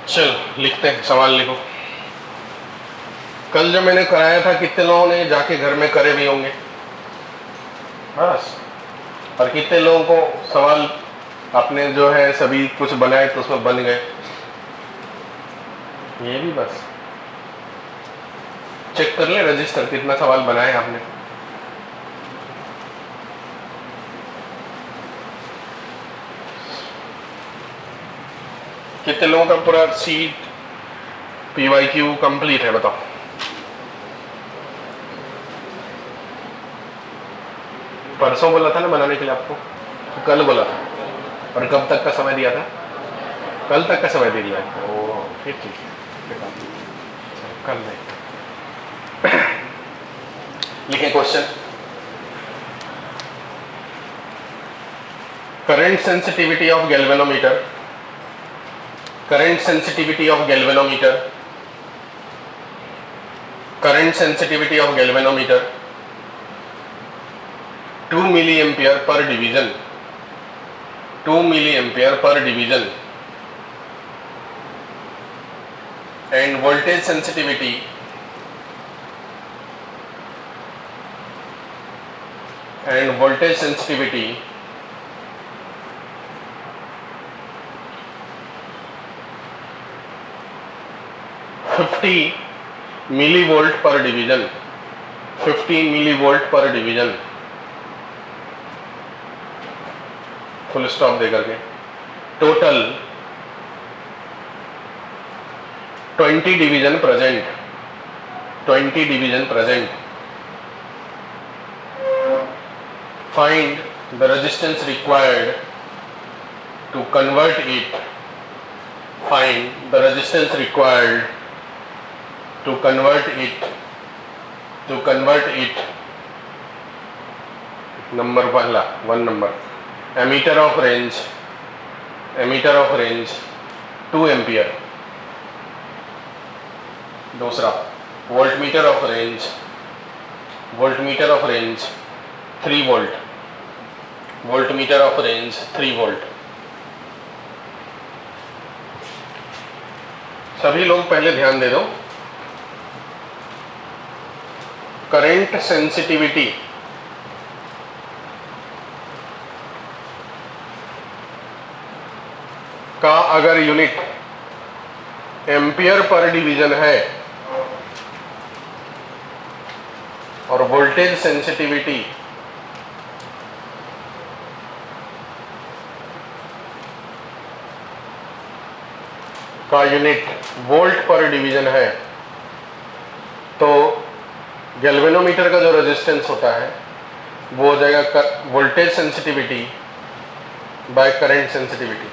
चलो लिखते हैं, सवाल लिखो। कल जो मैंने कराया था कितने लोगों ने जाके घर में करे भी होंगे? बस। और कितने लोगों को सवाल आपने जो है सभी कुछ बनाए तो उसमें बन गए? ये भी बस चेक कर ले रजिस्टर, कितना सवाल बनाए आपने। कितने लोगों का पूरा सीट PYQ कंप्लीट है बताओ? परसों बोला था ना बनाने के लिए आपको, तो कल बोला था। और कब तक का समय दिया था? कल तक का समय दे दिया है। ओ फिर ठीक है, कल नहीं। लिखें question. Current sensitivity of galvanometer, current sensitivity of galvanometer, current sensitivity of galvanometer 2 milliampere पर डिवीजन, 2 मिलीएम्पियर पर division end voltage sensitivity and voltage sensitivity millivolt per division, 50 millivolt per division, full stop दे करके total 20 division present, 20 division present. Find the resistance required to convert it. Find the resistance required to convert it. To convert it. Number पहला, 1 number. Ammeter of range. Ammeter of range 2 ampere. दूसरा voltmeter of range. Voltmeter of range 3 volt. Voltmeter of range 3 volt. सभी लोग पहले ध्यान दे दो, current sensitivity का अगर unit ampere per division है और वोल्टेज सेंसिटिविटी का यूनिट वोल्ट पर डिवीजन है, तो गैल्वेनोमीटर का जो रेजिस्टेंस होता है वो हो जाएगा voltage sensitivity by current sensitivity,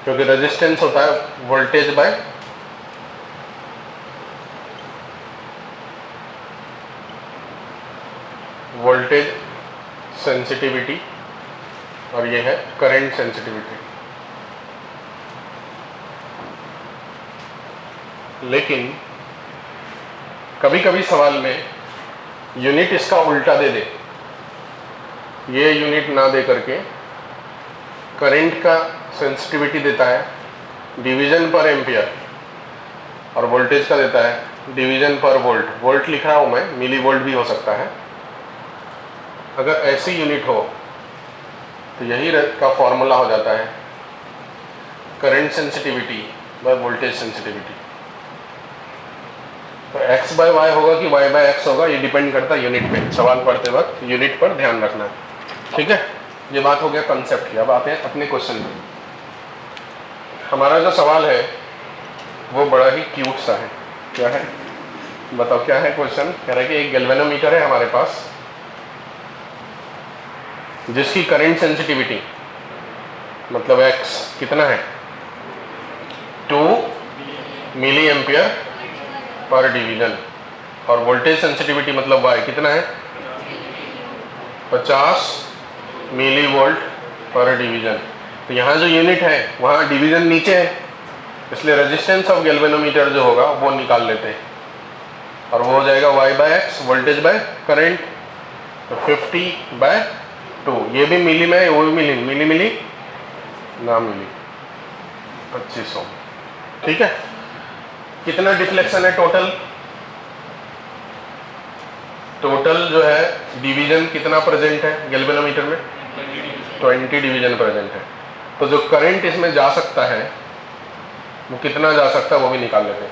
क्योंकि रेजिस्टेंस होता है वोल्टेज बाय वोल्टेज सेंसिटिविटी और ये है करंट सेंसिटिविटी। लेकिन कभी कभी सवाल में यूनिट इसका उल्टा दे दे, ये यूनिट ना दे करके करंट का सेंसिटिविटी देता है डिवीजन पर एम्पियर और वोल्टेज का देता है डिवीजन पर वोल्ट। वोल्ट लिख रहा हूँ मैं, मिली वोल्ट भी हो सकता है। अगर ऐसी यूनिट हो तो यही का फॉर्मूला हो जाता है current sensitivity by voltage sensitivity. तो x बाय y होगा कि y बाय x होगा, ये डिपेंड करता है यूनिट पे। सवाल पढ़ते वक्त यूनिट पर ध्यान रखना, ठीक है। ये बात हो गया कंसेप्ट की। अब आते हैं अपने क्वेश्चन में। हमारा जो सवाल है वो बड़ा ही क्यूट सा है। क्या है बताओ, क्या है क्वेश्चन? कह रहा है कि एक गैल्वेनोमीटर है हमारे पास जिसकी करंट सेंसिटिविटी मतलब x कितना है 2 मिली एम्पियर पर डिवीजन और वोल्टेज सेंसिटिविटी मतलब y कितना है 50 मिली वोल्ट पर डिवीजन। तो यहाँ जो यूनिट है वहाँ डिवीजन नीचे है, इसलिए रेजिस्टेंस ऑफ गैल्वेनोमीटर जो होगा वो निकाल लेते हैं और वो हो जाएगा y by X voltage by current. तो 50/2, ये भी मिली में, वो भी मिली मिली मिली ना मिली 2500। ठीक है, कितना डिफ्लेक्शन है टोटल? टोटल जो है डिवीजन कितना प्रेजेंट है गैल्वेनोमीटर में? 20 डिवीजन प्रेजेंट है। तो जो करंट इसमें जा सकता है वो कितना जा सकता है वो भी निकाल लेते हैं।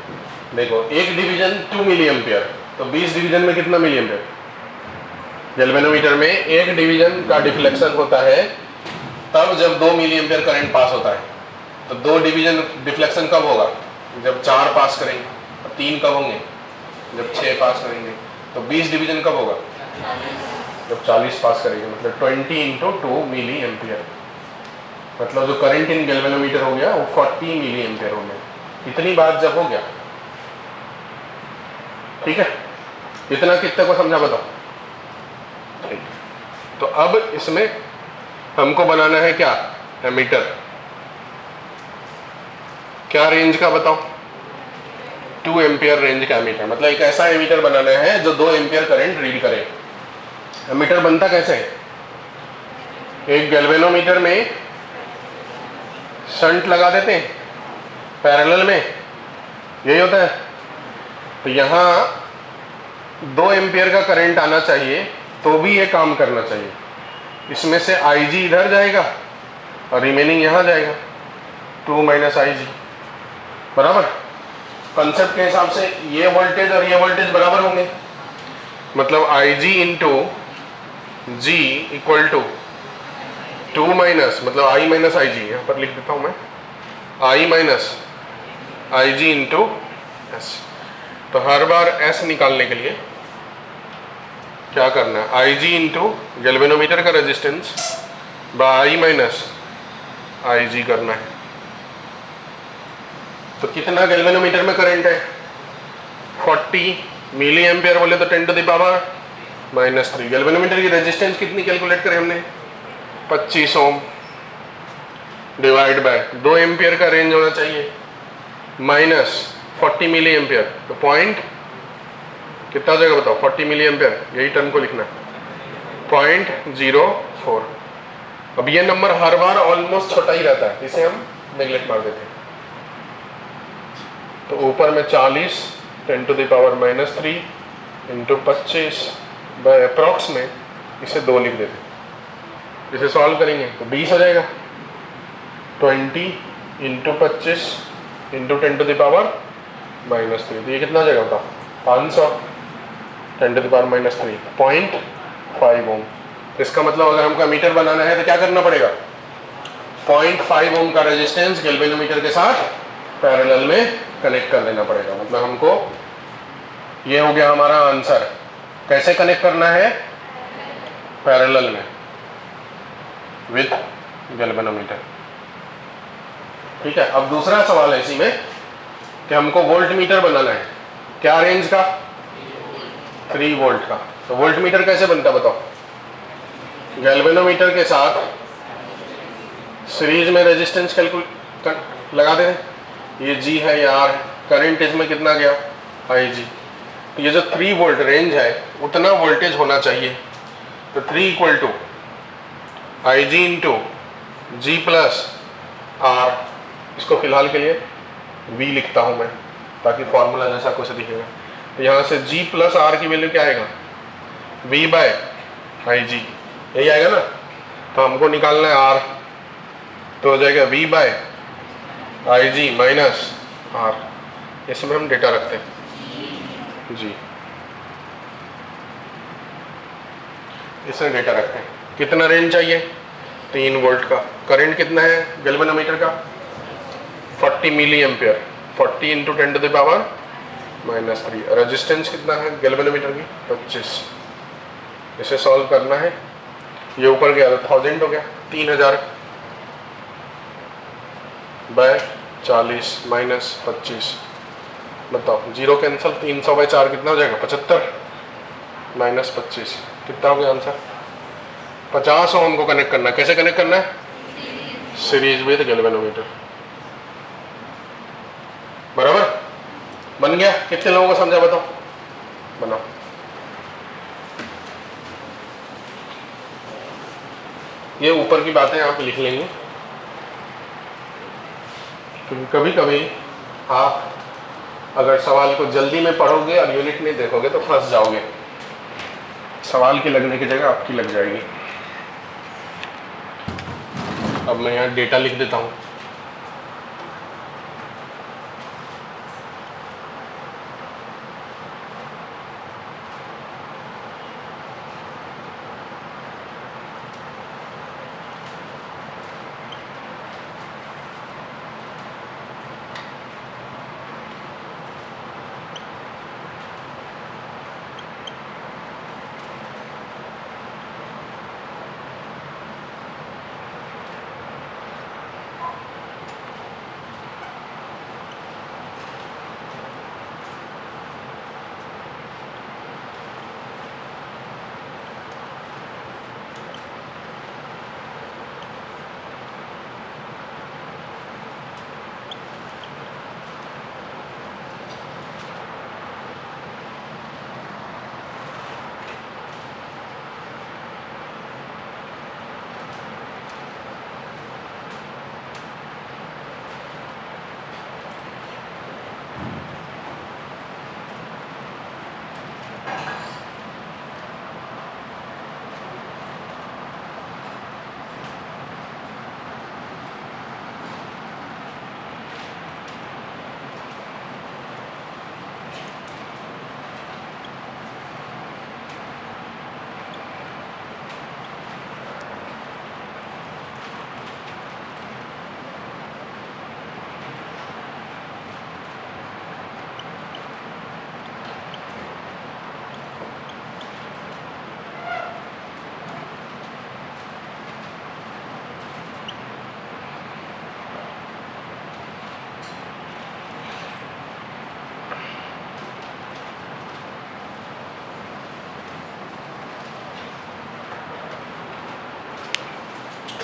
देखो, एक डिवीजन 2 मिली एम्पियर, तो 20 डिवीजन में कितना मिली एम्पियर? गैल्वेनोमीटर में एक डिवीजन का डिफ्लेक्शन होता है तब जब 2 मिली एम्पियर करंट पास होता है। तो 2 डिवीजन डिफ्लेक्शन कब होगा? जब 4 पास करेंगे। और 3 कब होंगे? जब 6 पास करेंगे। तो 20 डिवीजन कब होगा? जब 40 पास करेंगे। मतलब 20 इंटू 2 मिली एम्पियर, मतलब जो करंट इन गैल्वेनोमीटर हो गया वो 40 मिली एम्पियर हो गया। इतनी बात जब हो गया, ठीक है, इतना कितने को समझा बताओ? ठीक। तो अब इसमें हमको बनाना है क्या? एमीटर। क्या रेंज का बताओ? 2 एम्पियर रेंज का एमीटर। मतलब एक ऐसा एमीटर बनाना है जो 2 एम्पियर करंट रीड करे। एमीटर बनता कैसे है? एक गैल्वेनोमीटर में शंट लगा देते हैं पैरेलल में, यही होता है। तो यहाँ 2 एम्पियर का करंट आना चाहिए तो भी ये काम करना चाहिए। इसमें से IG इधर जाएगा और रिमेनिंग यहाँ जाएगा, 2 माइनस IG, बराबर। कंसेप्ट के हिसाब से ये वोल्टेज और ये वोल्टेज बराबर होंगे। मतलब IG into G equal to 2 minus, मतलब I माइनस IG, यहाँ पर लिख देता हूँ मैं, I minus IG into S। तो हर बार S निकालने के लिए क्या करना है? IG इंटू गैल्वेनोमीटर का resistance bye I minus IG करना है। तो कितना गैल्वेनोमीटर में करंट है? 40 मिली एम्पियर बोले तो 10 टू द पावर -3। गैल्वेनोमीटर की रेजिस्टेंस कितनी कैलकुलेट करें हमने? 25 ओम डिवाइड बाय 2 एम्पियर का रेंज होना चाहिए माइनस 40 मिली एम्पियर। तो पॉइंट कितना हो जाएगा बताओ? 40 मिली एम्पियर, यही टर्म को लिखना है, 0.04। अब ये नंबर हर बार ऑलमोस्ट छोटा ही रहता है, इसे हम नेग्लेक्ट मार देते हैं। तो ऊपर में 40 10 to the power -3 into 25 by approx में इसे 2 लिख देते हैं। इसे सॉल्व करेंगे तो 20 हो जाएगा। 20 into 25 into 10 to the power -3, तो ये कितना हो जाएगा बताओ? 500 10 टू द पावर -3, 0.5 ओम। इसका मतलब अगर हमको मीटर बनाना है तो क्या करना पड़ेगा? 0.5 ओम का रेजिस्टेंस गैल्वेनोमीटर के साथ पैरेलल में कनेक्ट कर देना पड़ेगा। मतलब हमको ये हो गया हमारा आंसर। कैसे कनेक्ट करना है? पैरेलल में विथ गैल्वेनोमीटर। ठीक है। अब दूसरा सवाल है इसी में कि हमको वोल्ट मीटर बनाना है। क्या रेंज का? 3 वोल्ट का। तो वोल्ट मीटर कैसे बनता बताओ? गैल्वेनोमीटर के साथ सीरीज में रेजिस्टेंस कैलकुलेट लगा दे। ये G है, ये R है, करंट इसमें कितना गया? IG। तो ये जो 3 वोल्ट रेंज है उतना वोल्टेज होना चाहिए। तो 3 equal to IG into G plus R। इसको फिलहाल के लिए V लिखता हूँ मैं ताकि फॉर्मूला जैसा कुछ दिखेगा। तो यहाँ से G प्लस R की वैल्यू क्या आएगा? V बाय IG, यही आएगा ना। तो हमको निकालना है R, तो हो जाएगा V by IG minus R। इसमें हम डेटा रखते हैं जी, इसमें डेटा रखते हैं। कितना रेंज चाहिए? 3 वोल्ट का। करंट कितना है गैल्वेनोमीटर का? 40 milliampere, 40 into 10 to the power -3। Resistance कितना है गैल्वेनोमीटर की? 25। इसे सॉल्व करना है। ये ऊपर गया तो 1000 हो गया, 3000 बाय 40 माइनस 25। बताओ, 0 कैंसिल, 300 बाय 4 कितना हो जाएगा? 75 माइनस 25, कितना हो गया आंसर? 50 ओम को कनेक्ट करना है। कैसे कनेक्ट करना है? Series with galvanometer. बराबर बन गया। कितने लोगों को समझा बताओ? बनाओ। ये ऊपर की बातें आप लिख लेंगे क्योंकि कभी कभी आप अगर सवाल को जल्दी में पढ़ोगे और यूनिट नहीं देखोगे तो फंस जाओगे, सवाल की लगने की जगह आपकी लग जाएगी। अब मैं यहाँ डेटा लिख देता हूँ।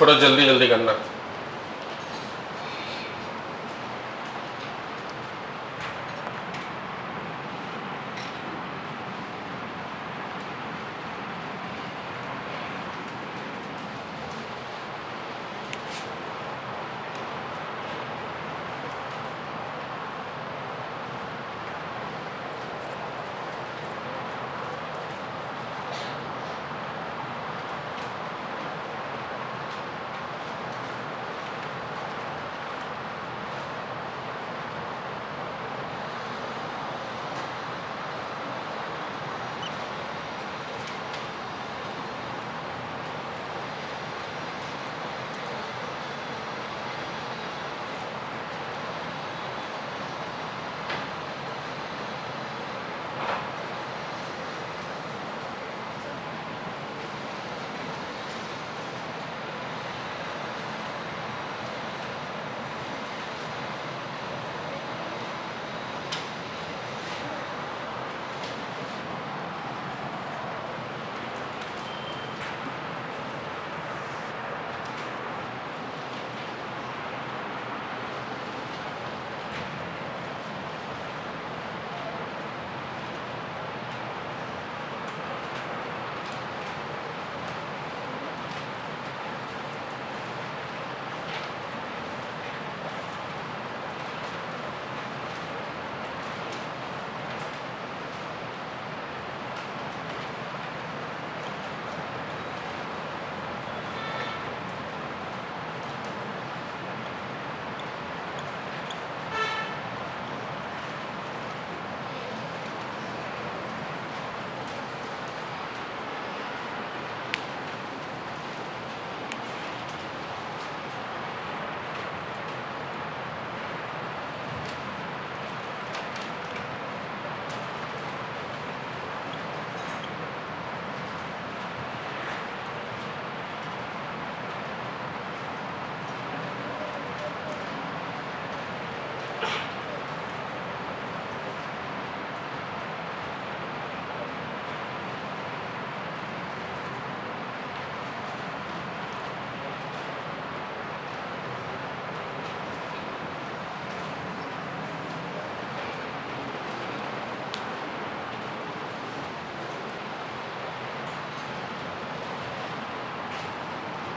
थोड़ा जल्दी जल्दी करना।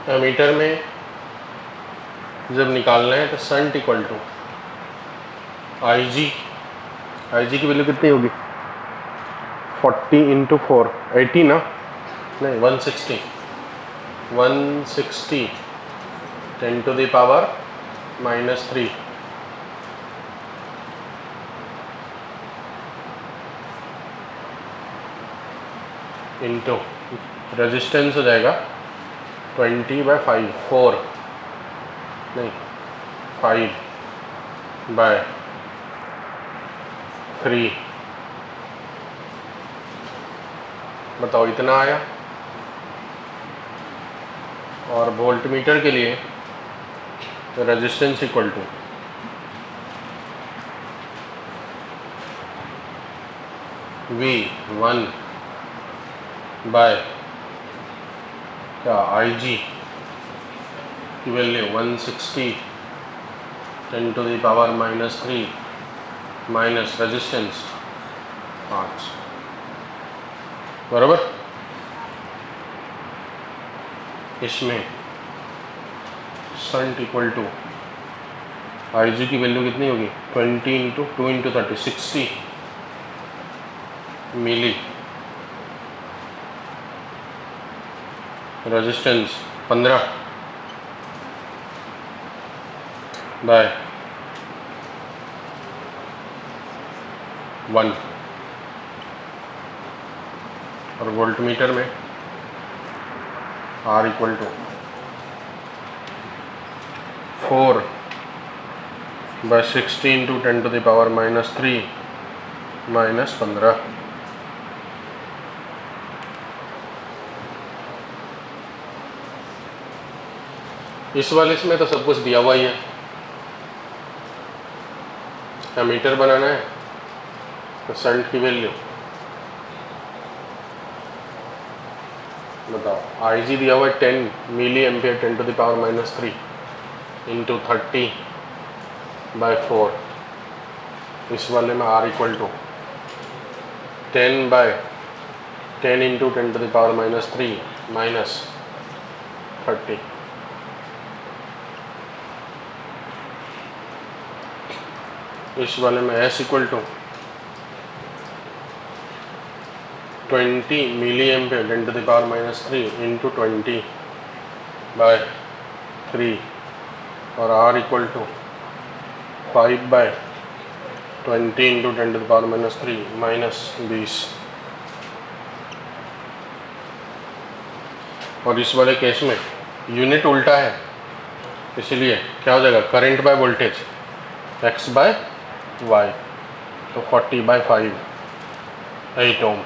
एमीटर में जब निकालना है तो शंट इक्वल टू आई जी की वैल्यू कितनी होगी? 40 इंटू 4, 80 ना, नहीं 160, 10⁻³ इंटू रेजिस्टेंस हो जाएगा 20/5, 4 नहीं 5/3। बताओ इतना आया। और वोल्ट मीटर के लिए resistance equal to V1 by क्या IG की वैल्यू 160 10⁻³ माइनस रेजिस्टेंस 5, बराबर। इसमें शंट इक्वल टू IG की वैल्यू कितनी होगी? 20 into 2 into 30, 60 milli, resistance 15 by 1। और वोल्ट मीटर में R equal to 4/60 into 10⁻³ minus 15। इस वाले में तो सब कुछ दिया हुआ ही है। एमीटर बनाना है तो शंट की वैल्यू बताओ। IG दिया हुआ है 10 मिली एम्पियर 10⁻³ इंटू 30/4। इस वाले में R equal to 10/10 into 10⁻³ minus 30। इस वाले में S equal to 20 milliampere 10⁻³ into 20/3 और R equal to 5/20 into 10⁻³ minus 20। और इस वाले केस में यूनिट उल्टा है, इसलिए क्या हो जाएगा? करंट बाय वोल्टेज X/Y, तो 40/5 8 ओम।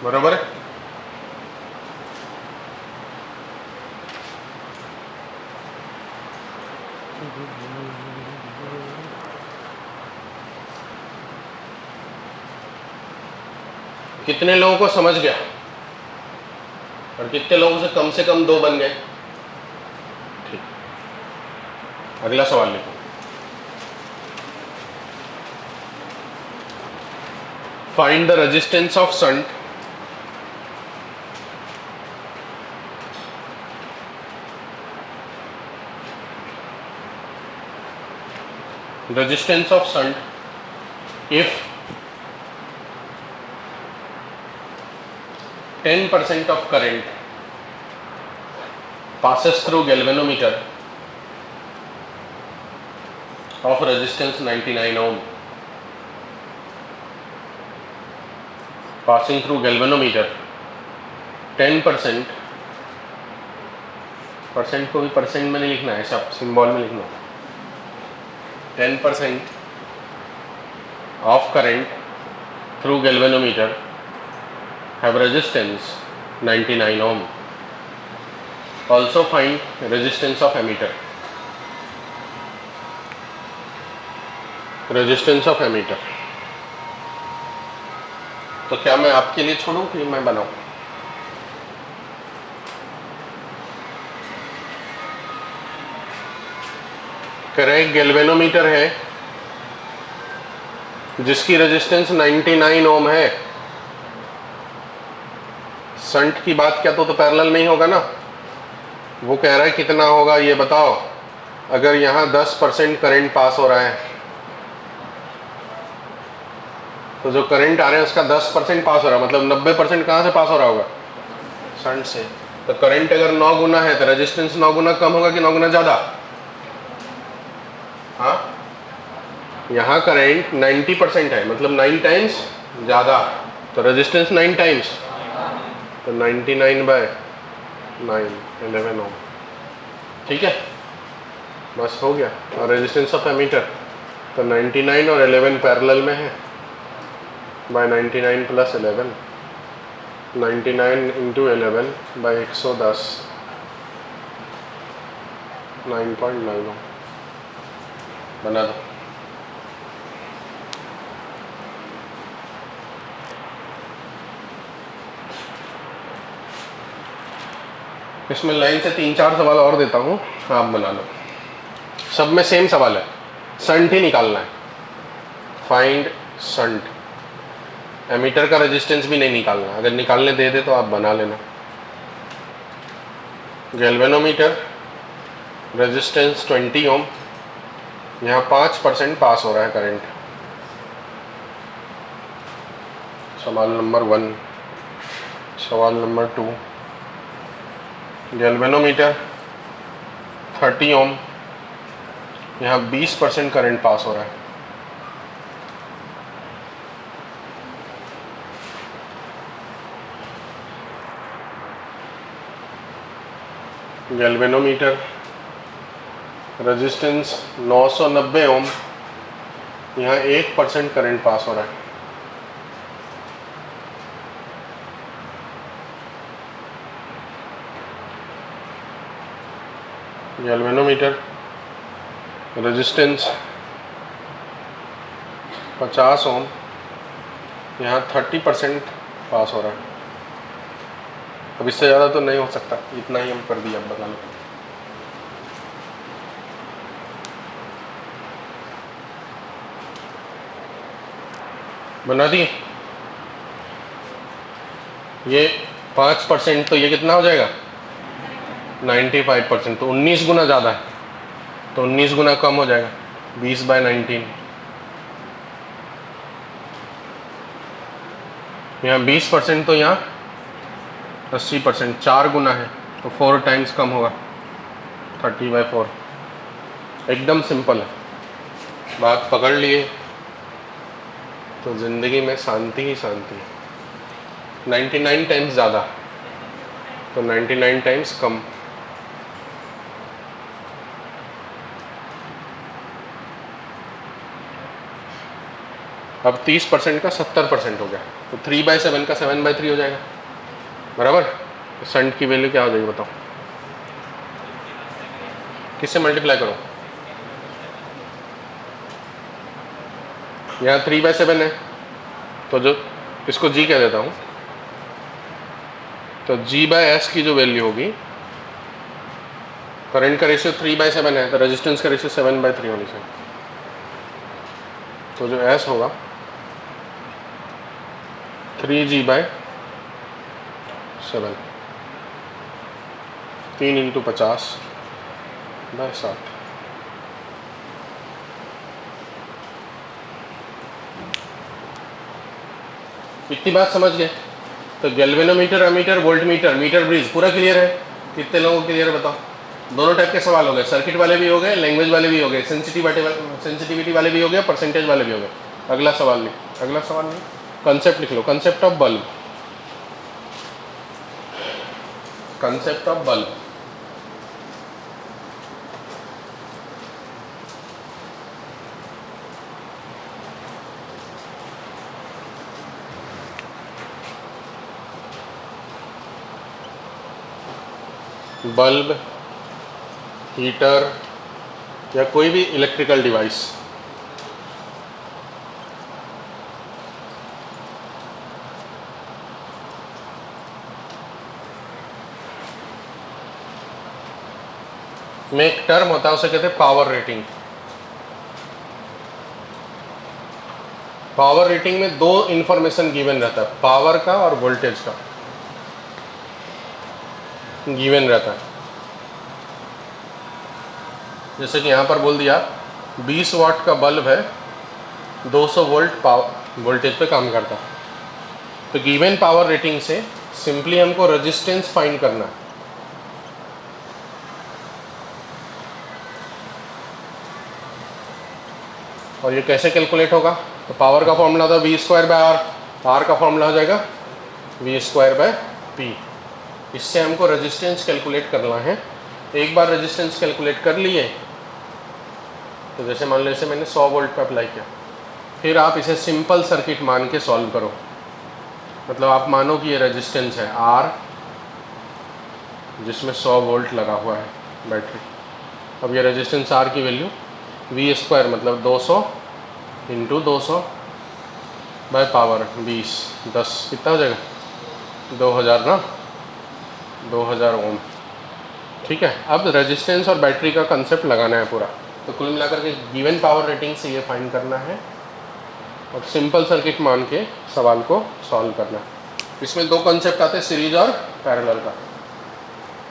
बराबर है। कितने लोगों को समझ गया और कितने लोगों से कम 2 बन गए? ठीक, अगला सवाल लिखो। Find the resistance of shunt if 10% of current passes through galvanometer of resistance 99 ohm, passing through galvanometer 10%, percent को भी परसेंट में नहीं लिखना है, सब सिंबल में लिखना है। 10% of current through galvanometer have resistance 99 ohm. Also find resistance of ammeter. Resistance of ammeter. तो क्या मैं आपके लिए छोड़ूं कि मैं बनाऊं? करेक्ट गैल्वेनोमीटर है जिसकी रेजिस्टेंस 99 ओम है। शंट की बात किया तो पैरेलल में ही होगा ना। वो कह रहा है कितना होगा ये बताओ। अगर यहाँ 10% करंट पास हो रहा है तो जो करंट आ रहा है उसका 10% पास हो रहा है, मतलब 90% कहाँ से पास हो रहा होगा? शंट से। तो करंट अगर 9 गुना है तो रेजिस्टेंस 9 गुना कम होगा कि 9 गुना ज़्यादा? हाँ, यहाँ करंट 90% है, मतलब 9 टाइम्स ज़्यादा, तो रेजिस्टेंस 9 टाइम्स, तो 99/9 11 ओम। ठीक है, बस हो गया। और रेजिस्टेंस ऑफ एमीटर तो 99 और 11 पैरेलल में है, बाय 99 प्लस 11, 99 इंटू 11 बाय 110, 9.9 ओम। बना दो। इसमें लाइन से 3-4 सवाल और देता हूँ, आप बना लो। सब में सेम सवाल है, शंट ही निकालना है। Find shunt. एमीटर का रेजिस्टेंस भी नहीं निकालना, अगर निकालने दे दे तो आप बना लेना। गैल्वेनोमीटर रेजिस्टेंस 20 ओम, यहाँ 5% पास हो रहा है करंट। सवाल नंबर 1। सवाल नंबर 2, गैल्वेनोमीटर 30 ओम, यहाँ 20% करंट पास हो रहा है। गैल्वेनोमीटर रेजिस्टेंस 990 ओम, यहाँ 1% करंट पास हो रहा है। गैल्वेनोमीटर रेजिस्टेंस 50 ओम, यहाँ 30% पास हो रहा है। अब इससे ज़्यादा तो नहीं हो सकता, इतना ही हम कर दिया। अब बता लो। बना दिए। ये 5%, तो ये कितना हो जाएगा? 95%, तो 19 गुना ज़्यादा है, तो 19 गुना कम हो जाएगा, 20/19। यहाँ 20%, तो यहाँ 80%, 4 गुना है, तो 4 टाइम्स कम होगा, 30/4। एकदम सिंपल है, बात पकड़ लिए तो ज़िंदगी में शांति ही शांति है। 99 टाइम्स ज़्यादा तो 99 टाइम्स कम। अब 30% का 70% हो गया, तो 3/7 का 7/3 हो जाएगा, बराबर। तो शंट की वैल्यू क्या हो जाएगी बताओ? किससे मल्टीप्लाई करो? यहाँ 3/7 है, तो जो इसको जी कह देता हूँ, तो G/S की जो वैल्यू होगी, करंट का रेशियो 3/7 है, तो रेजिस्टेंस का रेशियो 7/3 होनी चाहिए। तो जो S होगा 3G/7, 3 × 50/7। इतनी बात समझ गए? तो galvanometer, ammeter, voltmeter, meter bridge पूरा क्लियर है? कितने लोगों को क्लियर है बताओ? दोनों टाइप के सवाल हो गए, सर्किट वाले भी हो गए, लैंग्वेज वाले भी हो गए, सेंसिटिविटी वाले भी हो गए, परसेंटेज वाले भी हो गए। अगला सवाल नहीं, अगला सवाल नहीं, कंसेप्ट लिख लो। Concept of bulb, concept of bulb. Bulb, heater या कोई भी इलेक्ट्रिकल डिवाइस में एक टर्म होता है, उसे कहते हैं पावर रेटिंग। पावर रेटिंग में दो इंफॉर्मेशन गिवन रहता है, पावर का और वोल्टेज का। गिवन रहता है। जैसे कि यहाँ पर बोल दिया 20 वाट का बल्ब है, 200 वोल्ट वोल्टेज पे काम करता है। तो गिवन पावर रेटिंग से सिंपली हमको रेजिस्टेंस फाइंड करना है। और ये कैसे कैलकुलेट होगा? तो पावर का फॉर्मूला था V²/R, R का फॉर्मूला हो जाएगा V²/P। इससे हमको रेजिस्टेंस कैलकुलेट करना है। एक बार रेजिस्टेंस कैलकुलेट कर लिए तो जैसे मान लो इसे मैंने 100 वोल्ट पे अप्लाई किया, फिर आप इसे सिंपल सर्किट मान के सॉल्व करो। मतलब आप मानो कि ये रेजिस्टेंस है R जिसमें 100 वोल्ट लगा हुआ है बैटरी। अब ये रेजिस्टेंस R की वैल्यू V² मतलब 200 इंटू 200 बाय पावर 20, 10 कितना हो जाएगा? 2000 ना, 2000 ओम। ठीक है, अब रेजिस्टेंस और बैटरी का कंसेप्ट लगाना है पूरा। तो कुल मिलाकर के गिवन पावर रेटिंग से ये फाइंड करना है और सिंपल सर्किट मान के सवाल को सॉल्व करना है। इसमें दो कंसेप्ट आते हैं, सीरीज और पैरेलल का।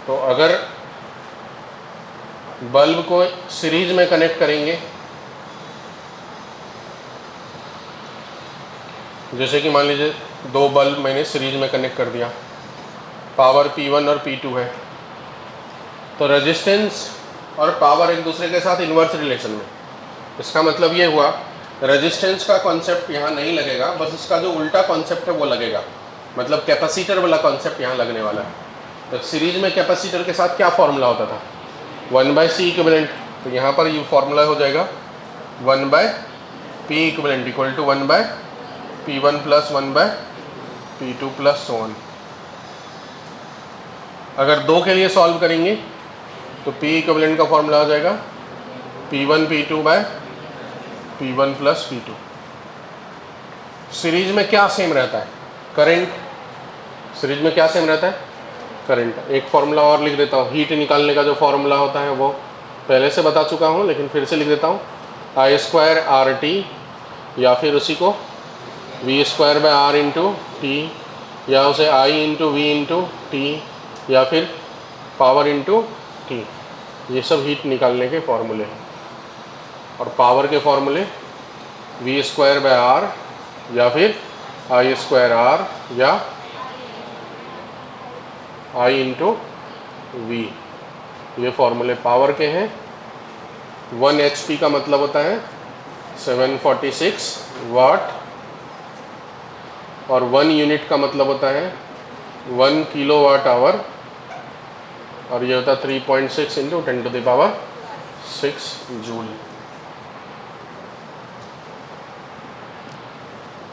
तो अगर बल्ब को सीरीज में कनेक्ट करेंगे, जैसे कि मान लीजिए दो बल्ब मैंने सीरीज में कनेक्ट कर दिया, पावर P1 और P2 है, तो रेजिस्टेंस और पावर एक दूसरे के साथ इन्वर्स रिलेशन में। इसका मतलब ये हुआ रेजिस्टेंस का कॉन्सेप्ट यहाँ नहीं लगेगा, बस इसका जो उल्टा कॉन्सेप्ट है वो लगेगा। मतलब कैपेसिटर वाला कॉन्सेप्ट यहाँ लगने वाला है। तो सीरीज में कैपेसिटर के साथ क्या फॉर्मूला होता था? 1/C equivalent. तो यहाँ पर ये फॉर्मूला हो जाएगा 1/P equivalent equal to 1/P1 plus 1/P2 plus so on। अगर दो के लिए सॉल्व करेंगे तो P इक्विवेलेंट का फॉर्मूला हो जाएगा P1 P2 bye P1 plus P2। Series में क्या सेम रहता है? करंट। सीरीज में क्या सेम रहता है? करंट। एक फॉर्मूला और लिख देता हूँ, हीट निकालने का जो फॉर्मूला होता है वो पहले से बता चुका हूँ, लेकिन फिर से लिख देता हूँ, I²RT या फिर उसी को V²/R इंटू टी, या उसे I into V into T, या फिर पावर इंटू टी। ये सब हीट निकालने के फॉर्मूले हैं। और पावर के फॉर्मूले V²/R या फिर I²R या I इंटू V। ये फॉर्मूले पावर के हैं। 1 HP का मतलब होता है 746 वाट, और 1 यूनिट का मतलब होता है 1 किलोवाट आवर, और ये होता है 3.6 इंटू 10⁻6 जूल।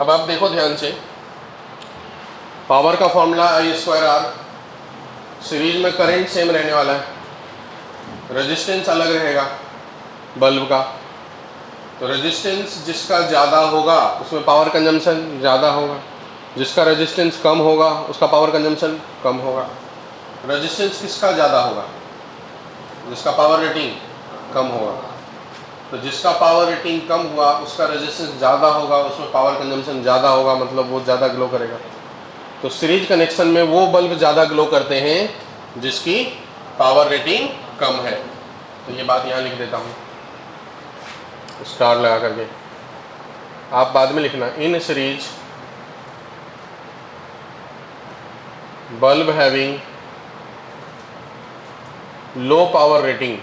अब आप देखो ध्यान से, पावर का फॉर्मूला I²R, सीरीज में करंट सेम रहने वाला है, रेजिस्टेंस अलग रहेगा बल्ब का। तो रेजिस्टेंस जिसका ज़्यादा होगा उसमें पावर कंजम्पशन ज़्यादा होगा, जिसका रेजिस्टेंस कम होगा उसका पावर कंजम्पशन कम होगा। रेजिस्टेंस किसका ज़्यादा होगा? जिसका पावर रेटिंग कम होगा। तो जिसका पावर रेटिंग कम हुआ उसका रेजिस्टेंस ज़्यादा होगा, उसमें पावर कंजम्पशन ज़्यादा होगा, मतलब वो ज़्यादा ग्लो करेगा। तो सीरीज कनेक्शन में वो बल्ब ज़्यादा ग्लो करते हैं जिसकी पावर रेटिंग कम है। तो ये बात यहाँ लिख देता हूँ स्टार लगा करके, आप बाद में लिखना, in series bulb having low power rating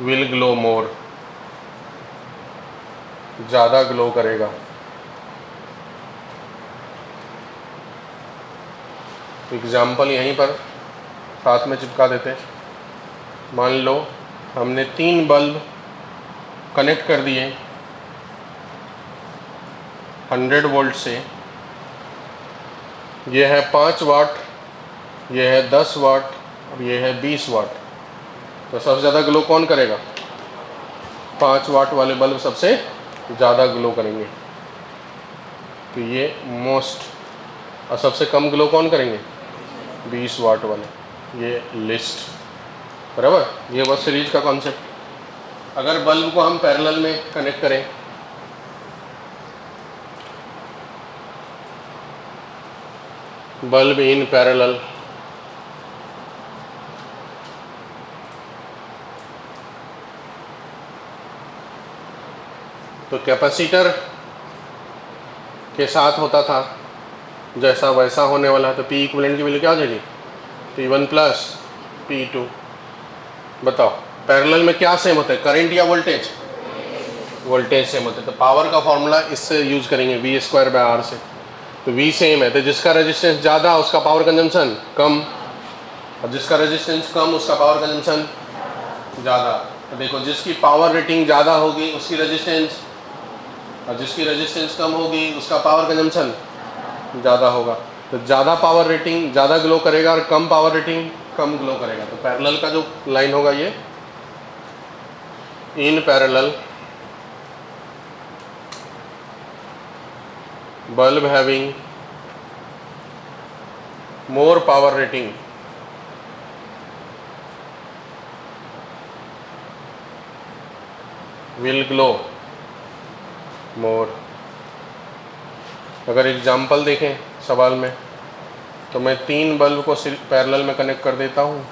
will glow more, ज़्यादा ग्लो करेगा। एग्जाम्पल यहीं पर साथ में चिपका देते हैं। मान लो हमने 3 बल्ब कनेक्ट कर दिए 100 वोल्ट से, ये है 5 वाट, ये है 10 वाट और ये है 20 वाट। तो सबसे ज़्यादा ग्लो कौन करेगा? 5 वाट वाले बल्ब सबसे ज़्यादा ग्लो करेंगे। तो ये मोस्ट, और सबसे कम ग्लो कौन करेंगे? 20 वाट वाले। ये लिस्ट बराबर। ये बस सीरीज का कॉन्सेप्ट। अगर बल्ब को हम पैरेलल में कनेक्ट करें, bulb in parallel, तो कैपेसिटर के साथ होता था जैसा वैसा होने वाला है, तो पी इक्विवेलेंट की वैल्यू क्या हो जाएगी, P1 प्लस P2। बताओ पैरेलल में क्या सेम होता है, करंट या वोल्टेज, वोल्टेज सेम होता है, तो पावर का फॉर्मूला इससे यूज करेंगे V²/R से, तो V सेम है, तो जिसका रेजिस्टेंस ज़्यादा उसका पावर कंजम्पशन कम, और जिसका रेजिस्टेंस कम उसका पावर कंजम्पशन ज़्यादा। तो देखो जिसकी पावर रेटिंग ज़्यादा होगी उसकी रेजिस्टेंस, और जिसकी रेजिस्टेंस कम होगी उसका पावर कंजम्पशन ज़्यादा होगा। तो ज़्यादा पावर रेटिंग ज़्यादा ग्लो करेगा और कम पावर रेटिंग कम ग्लो करेगा। तो पैरेलल का जो लाइन होगा ये in parallel bulb having more power rating will glow more। अगर एग्जाम्पल देखें सवाल में, तो मैं 3 बल्ब को पैरेलल में कनेक्ट कर देता हूँ,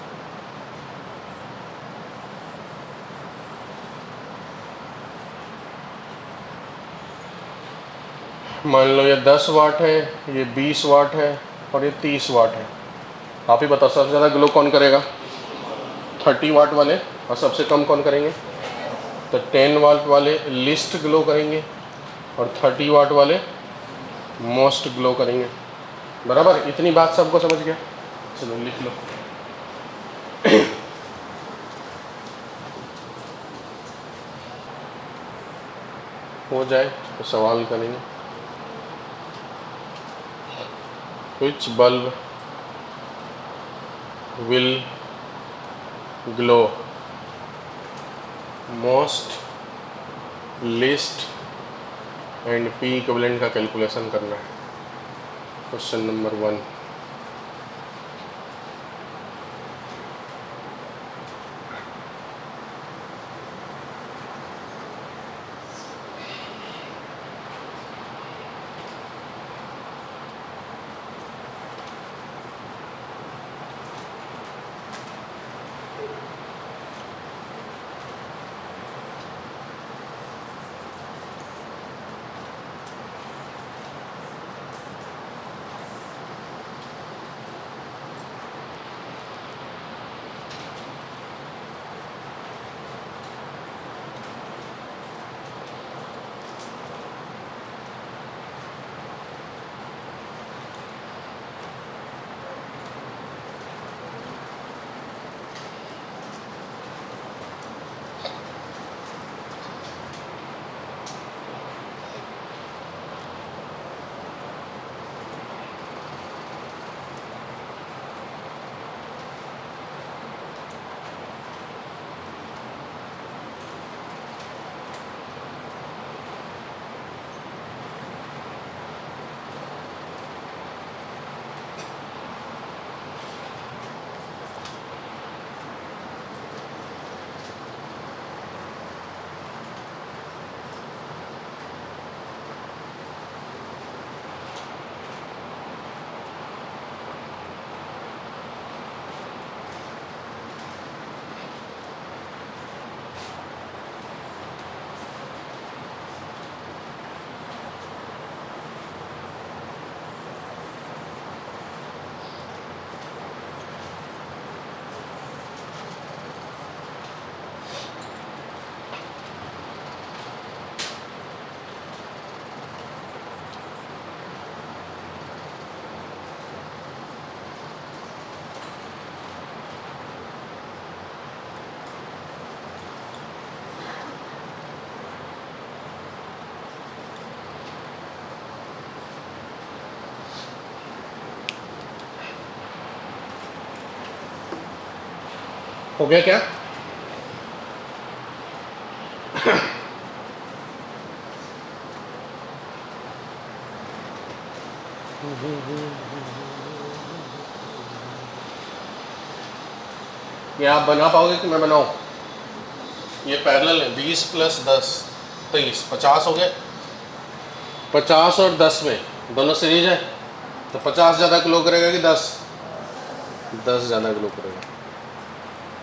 मान लो ये 10 वाट है, ये 20 वाट है और ये 30 वाट है। आप ही बताओ सबसे ज़्यादा ग्लो कौन करेगा, 30 वाट वाले, और सबसे कम कौन करेंगे, तो 10 वाट वाले लिस्ट ग्लो करेंगे और 30 वाट वाले मोस्ट ग्लो करेंगे। बराबर, इतनी बात सबको समझ गया, चलो लिख लो। हो जाए तो सवाल करेंगे। Which bulb will glow most, least and P equivalent का कैलकुलेशन करना है। Question number 1। हो गया क्या? ये आप बना पाओगे कि मैं बनाऊं? ये पैरेलल है, 20 + 10 23 50 हो गए। 50 और 10 में दोनों सीरीज है, तो 50 ज़्यादा ग्लो करेगा कि 10? 10 ज़्यादा ग्लो करेगा।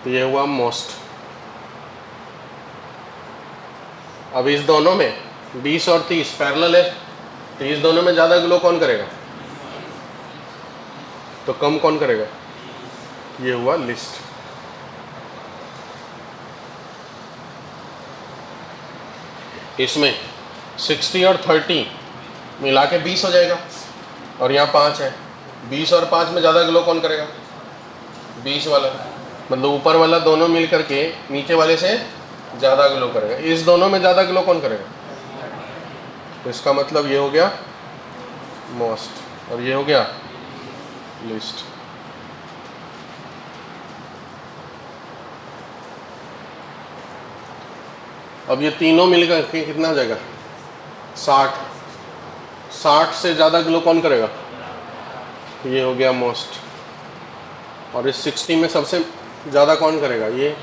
तो ये हुआ मोस्ट। अब इस दोनों में 20 और 30 पैरेलल है, तो इस दोनों में ज़्यादा ग्लो कौन करेगा? तो कम कौन करेगा? ये हुआ लिस्ट। इसमें 60 और 30 मिला के 20 हो जाएगा, और यहाँ 5 है। 20 और 5 में ज़्यादा ग्लो कौन करेगा? 20 वाला। मतलब ऊपर वाला दोनों मिल करके नीचे वाले से ज़्यादा ग्लो करेगा। इस दोनों में ज़्यादा ग्लो कौन करेगा? तो इसका मतलब ये हो गया मोस्ट और ये हो गया लिस्ट। अब ये तीनों मिलकर के कितना हो जाएगा? 60। 60 से ज़्यादा ग्लो कौन करेगा? ये हो गया मोस्ट। और इस 60 में सबसे ज़्यादा कौन करेगा? ये।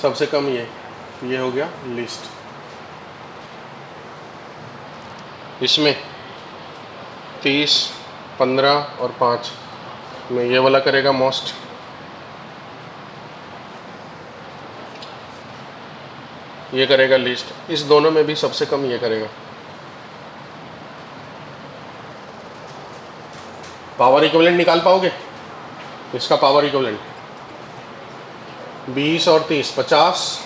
सबसे कम ये हो गया लिस्ट। इसमें 30, 15 और 5 में ये वाला करेगा मोस्ट। ये करेगा लिस्ट। इस दोनों में भी सबसे कम ये करेगा। पावर इक्विवेलेंट निकाल पाओगे? इसका पावर इक्विवेलेंट 20 और 30 50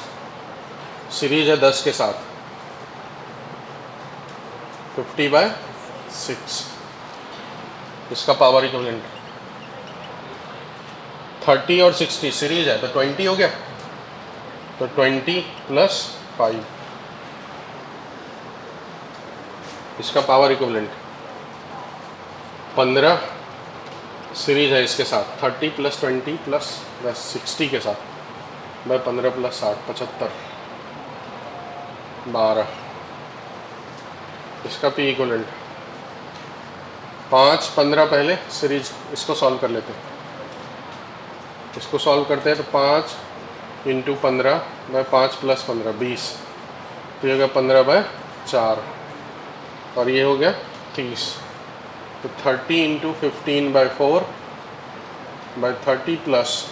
सीरीज है 10 के साथ 50/6। इसका पावर इक्विवेलेंट 30 और 60 सीरीज है तो 20 हो गया, तो 20 + 5। इसका पावर इक्विवेलेंट 15 सीरीज है इसके साथ 30 + 20 + 60 के साथ 15 + 60 75 12। इसका पी इक्विवेलेंट 5 15 पहले सीरीज इसको सॉल्व कर लेते हैं। इसको सॉल्व करते हैं तो 5 × 15 / 5 + 15 20। तो ये हो गया 15/4 और ये हो गया 30। तो 30 × 15/4 / 30 +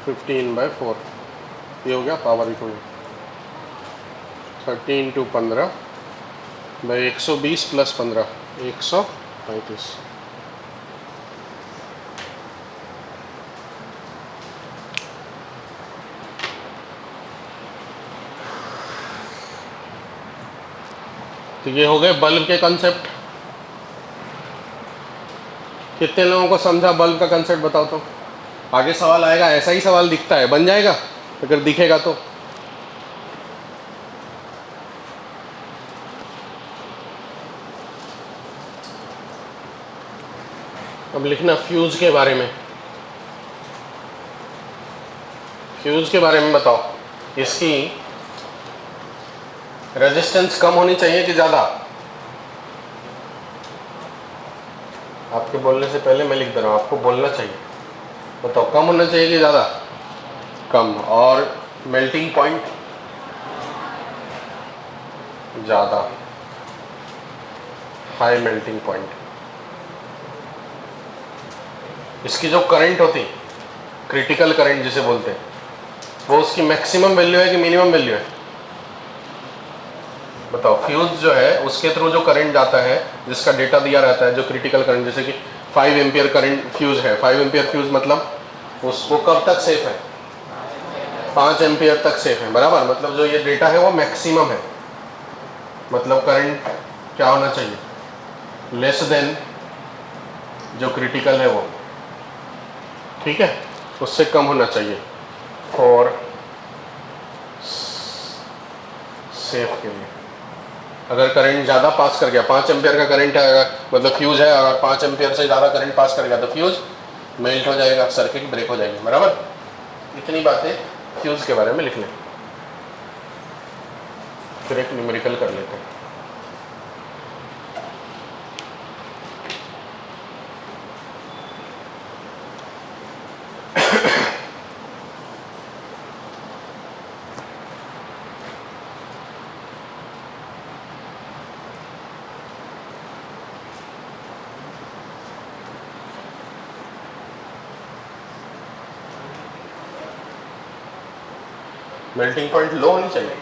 15/4 ये हो गया पावर इक्विवेलेंट। 30 × 15 / 120 + 15 135। तो ये हो गए बल्ब के कंसेप्ट। कितने लोगों को समझा बल्ब का कंसेप्ट बताओ तो? आगे सवाल आएगा, ऐसा ही सवाल दिखता है, बन जाएगा अगर दिखेगा तो। अब लिखना फ्यूज के बारे में। फ्यूज के बारे में बताओ, इसकी रेजिस्टेंस कम होनी चाहिए कि ज़्यादा? आपके बोलने से पहले मैं लिख दे रहा हूँ, आपको बोलना चाहिए। बताओ कम होना चाहिए कि ज़्यादा? कम। और मेल्टिंग पॉइंट? ज़्यादा, हाई मेल्टिंग पॉइंट। इसकी जो करंट होती, क्रिटिकल करंट जिसे बोलते हैं, वो उसकी मैक्सिमम वैल्यू है कि मिनिमम वैल्यू है? बताओ। फ्यूज जो है उसके थ्रू जो करंट जाता है, जिसका डेटा दिया रहता है, जो क्रिटिकल करंट, जैसे कि 5 एम्पियर करंट फ्यूज है। 5 एम्पियर फ्यूज मतलब उसको कब तक सेफ है? 5 एम्पियर तक सेफ है, बराबर। मतलब जो ये डेटा है वो मैक्सिमम है। मतलब करंट क्या होना चाहिए? लेस देन जो क्रिटिकल है वो, ठीक है, उससे कम होना चाहिए फॉर सेफ के लिए। अगर करंट ज़्यादा पास कर गया, 5 एम्पियर का करंट है, मतलब फ्यूज है, अगर 5 एम्पियर से ज़्यादा करंट पास कर गया तो फ्यूज मेल्ट हो जाएगा, सर्किट ब्रेक हो जाएगी, बराबर। इतनी बातें फ्यूज के बारे में लिख लें। फिर एक न्यूमेरिकल कर लेते हैं। मेल्टिंग पॉइंट लो होनी चाहिए।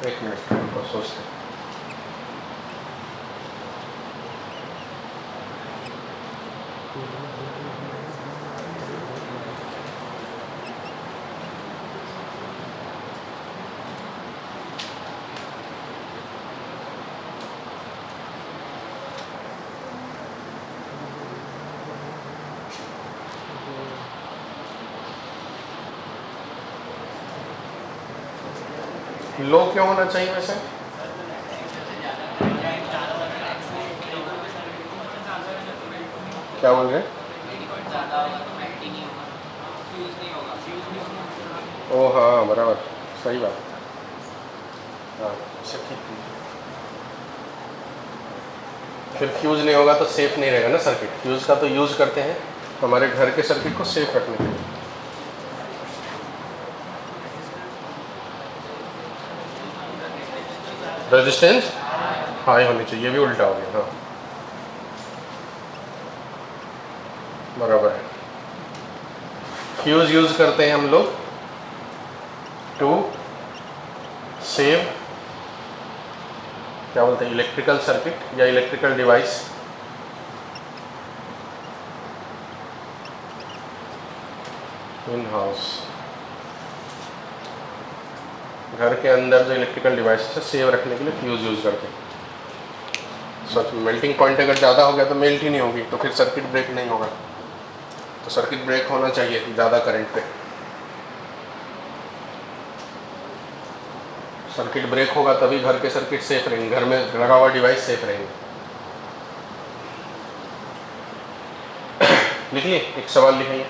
एक मिनट हमको सोचते हैं। लो क्यों होना चाहिए वैसे? क्या बोल रहे हैं? ओ हाँ बराबर, सही बात। हाँ इससे ठीक है। फिर फ्यूज़ नहीं होगा तो सेफ नहीं रहेगा ना सर्किट। फ्यूज़ का तो यूज़ करते हैं हमारे घर के सर्किट को सेफ रखने के लिए। रेजिस्टेंस हाई होनी चाहिए, ये भी उल्टा हो गया। हाँ बराबर है। फ्यूज़ यूज़ करते हैं हम लोग टू सेव, क्या बोलते हैं, इलेक्ट्रिकल सर्किट या इलेक्ट्रिकल डिवाइस इन हाउस। घर के अंदर जो इलेक्ट्रिकल डिवाइस है सेव रखने के लिए फ्यूज़ यूज़ करते हैं। सच में मेल्टिंग पॉइंट अगर ज़्यादा हो गया तो मेल्ट ही नहीं होगी, तो फिर सर्किट ब्रेक नहीं होगा। तो सर्किट ब्रेक होना चाहिए ज़्यादा करंट पे। सर्किट ब्रेक होगा तभी घर के सर्किट सेफ रहेंगे, घर में लगा हुआ डिवाइस सेफ रहेंगे। लिखिए, एक सवाल लिखिए।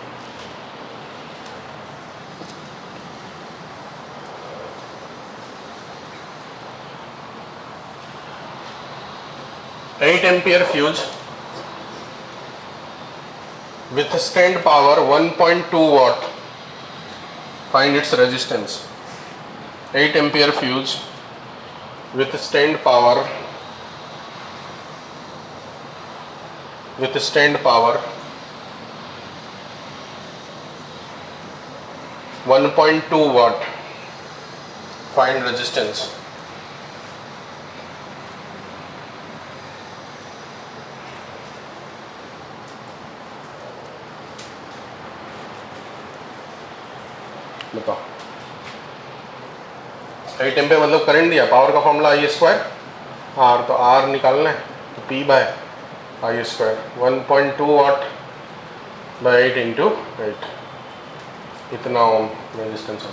Eight ampere fuse withstand power 1.2 watt, find its resistance। 8 ampere fuse withstand power 1.2 watt, find resistance। बताओ। 8 एम्पियर मतलब करंट दिया, पावर का फॉर्मूला आई स्क्वायर आर, तो आर निकालना है तो पी बाय आई स्क्वायर। 1.2 वाट बाय 8 इंटू 8, इतना ओम रेजिस्टेंस है।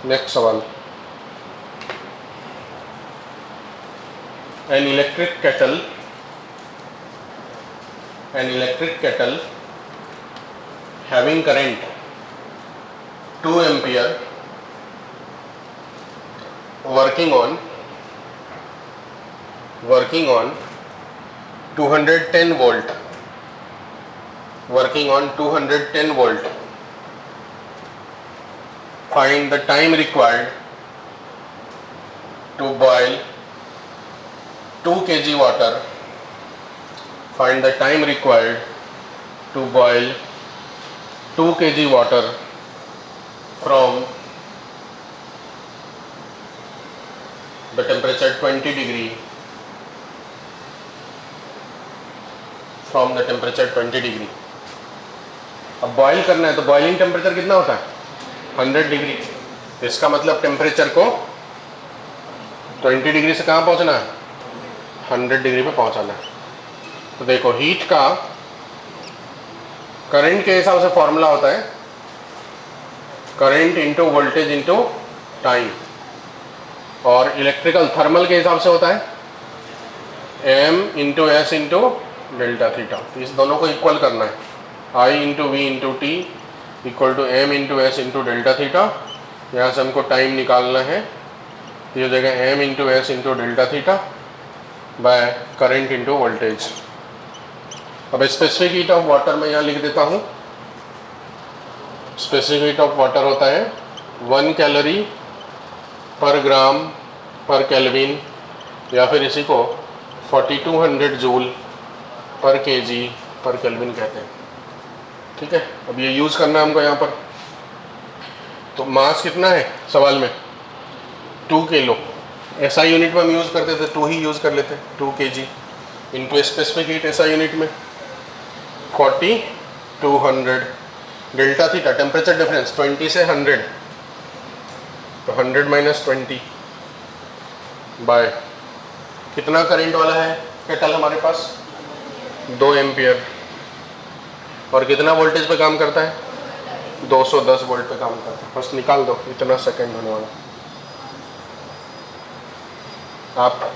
नेक्स्ट सवाल। An electric kettle having current 2 ampere working on 210 volt, find the time required to boil 2 kg water, find the time required to boil 2 kg water from the temperature 20 degree, अब boil करना है तो boiling temperature कितना होता है 100 degree. इसका मतलब temperature को 20 डिग्री से कहाँ पहुँचना है 100 डिग्री पे पहुँचाना है। तो देखो हीट का करंट के हिसाब से फॉर्मूला होता है current into voltage into time, और इलेक्ट्रिकल थर्मल के हिसाब से होता है M into S into delta theta. तो इस दोनों को इक्वल करना है, I into V into T equal to M into S into delta theta. यहाँ से हमको टाइम निकालना है, तो ये हो जाएगा M into S into delta theta by current into voltage. अब स्पेसिफिक हीट ऑफ वाटर मैं यहाँ लिख देता हूँ। स्पेसिफिक हीट ऑफ वाटर होता है 1 कैलोरी पर ग्राम पर केल्विन, या फिर इसी को 4200 जूल पर केजी पर केल्विन कहते हैं। ठीक है, अब ये यूज़ करना है हमको यहाँ पर। तो मास कितना है सवाल में? 2 किलो। ऐसा यूनिट में हम यूज़ करते थे 2 ही यूज़ कर लेते हैं, 2 kg इंटू स्पेसिफिक हीट ऐसा यूनिट में 4200। डेल्टा थीटा टेम्परेचर डिफरेंस 20 से 100, तो 100 माइनस 20 बाय कितना करंट वाला है केटल हमारे पास? 2 एम्पियर। और कितना वोल्टेज पे काम करता है? 210 वोल्ट पे काम करता है। बस निकाल दो, इतना सेकंड होने वाला। आप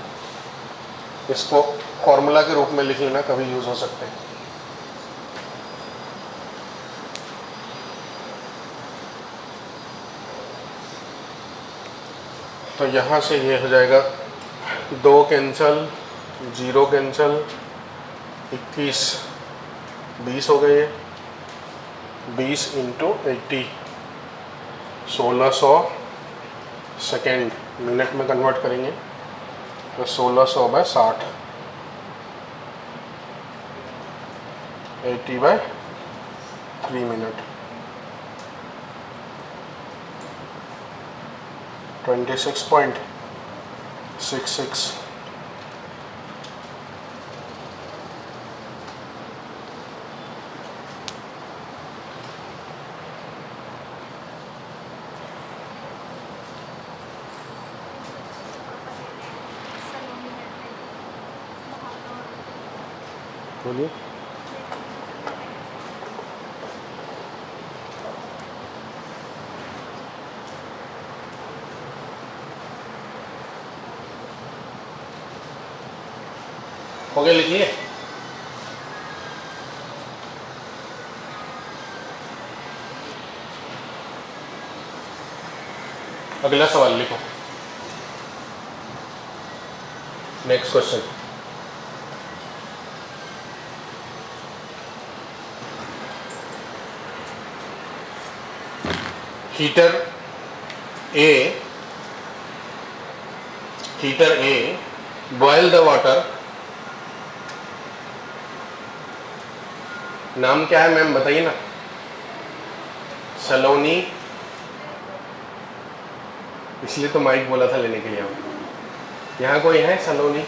इसको फॉर्मूला के रूप में लिख लेना, कभी यूज हो सकते हैं। तो यहाँ से ये हो जाएगा 2 कैंसल, 0 कैंसल, 21 20 हो गए। 20 इंटू 80 1600 सेकेंड, मिनट में कन्वर्ट करेंगे तो 1600 बाय 60, 80 बाय 3 मिनट, 26.66। बोलिए। हो गया, लिखिए। अगला सवाल लिखो। Next question. Heater A boil the water. नाम क्या है मैम बताइए ना? सलोनी, इसलिए तो माइक बोला था लेने के लिए। यहाँ कोई है सलोनी?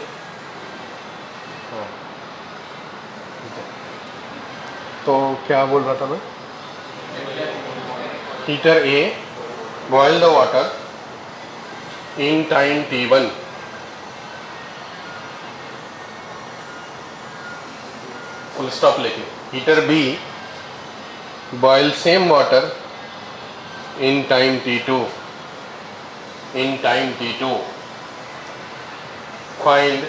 हाँ, तो क्या बोल रहा था मैं? Heater A boil the water in time t1, full stop लेके। Heater B boil same water in time t2, find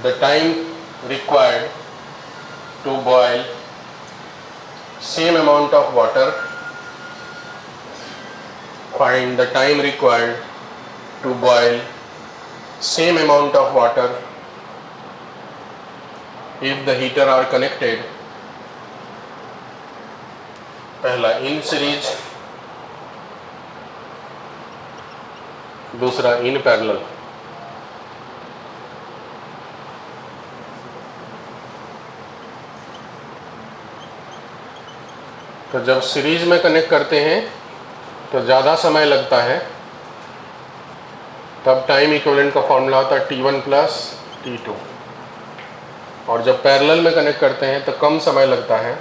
the time required to boil same amount of water. Find the time required to boil same amount of water if the heater are connected. पहला in series, दूसरा in parallel. तो जब series में connect करते हैं तो ज़्यादा समय लगता है, तब टाइम इक्विवेलेंट का फॉर्मूला होता है t1 प्लस t2। और जब पैरेलल में कनेक्ट करते हैं तो कम समय लगता है,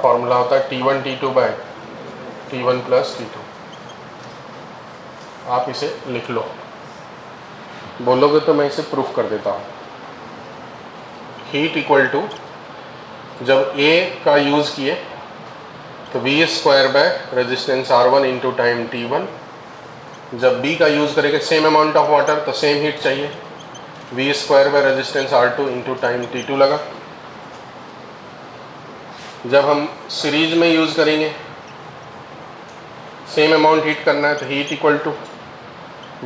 फॉर्मूला होता है t1 t2 bye t1 plus t2। आप इसे लिख लो, बोलोगे तो मैं इसे प्रूफ कर देता हूँ। हीट इक्वल टू, जब A का यूज़ किए तो V square by resistance R1 into time T1। जब B का यूज़ करेंगे सेम अमाउंट ऑफ वाटर, तो सेम हीट चाहिए, V square by resistance R2 into time T2 लगा। जब हम सीरीज में यूज़ करेंगे, सेम अमाउंट हीट करना है, तो heat equal to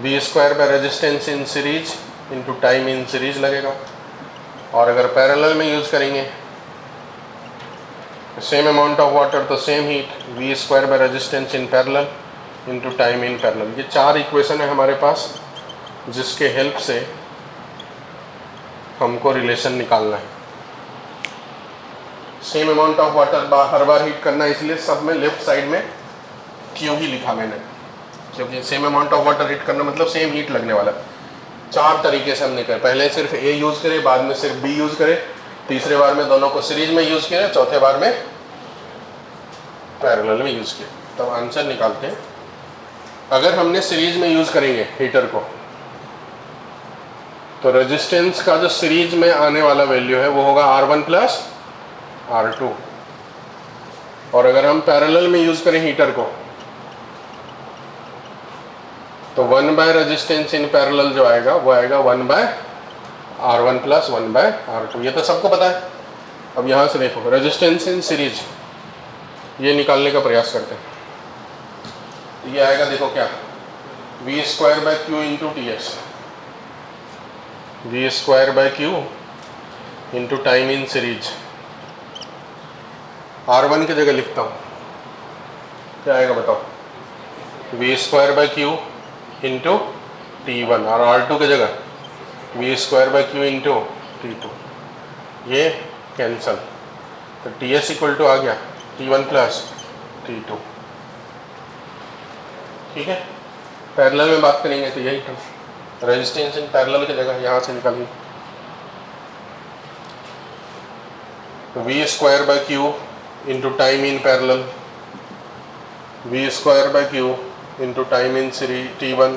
V square by resistance in series into time in series लगेगा। और अगर पैरेलल में यूज़ करेंगे सेम अमाउंट ऑफ वाटर तो same heat, V square by resistance in parallel into time in parallel. ये 4 equation है हमारे पास जिसके हेल्प से हमको रिलेशन निकालना है। Same amount of water her bar heat करना, इसलिए सब में लेफ्ट साइड में क्यू ही लिखा मैंने, क्योंकि same amount of water heat करना मतलब सेम हीट लगने वाला। 4 तरीके से हमने कहा, पहले सिर्फ ए यूज़ करे, बाद में सिर्फ बी यूज़ करे, तीसरे बार में दोनों को सीरीज में यूज़ किया, चौथे बार में पैरेलल में यूज़ किया। तब आंसर निकालते हैं। अगर हमने सीरीज में यूज़ करेंगे हीटर को तो रेजिस्टेंस का जो सीरीज में आने वाला वैल्यू है वो होगा R1 प्लस R2। और अगर हम पैरेलल में यूज़ करें हीटर को तो 1 बाय रेजिस्टेंस इन पैरेलल जो आएगा वो आएगा 1 bye R1 plus 1 bye R2। ये तो सबको पता है। अब यहाँ से देखो रेजिस्टेंस इन सीरीज, ये निकालने का प्रयास करते हैं। ये आएगा देखो क्या, V square by Q into T S, V square by Q into time in series. R1 की जगह लिखता हूँ, क्या आएगा बताओ, V square by Q into T1, और R2 की जगह V square by Q into T2। ये कैंसल, तो TS इक्वल टू आ गया T1 प्लस T2। ठीक है, पैरेलल में बात करेंगे तो यही था, रेजिस्टेंस इन पैरेलल की जगह यहाँ से निकालिए, तो V square by Q into time in parallel, V square by Q into time in series T1,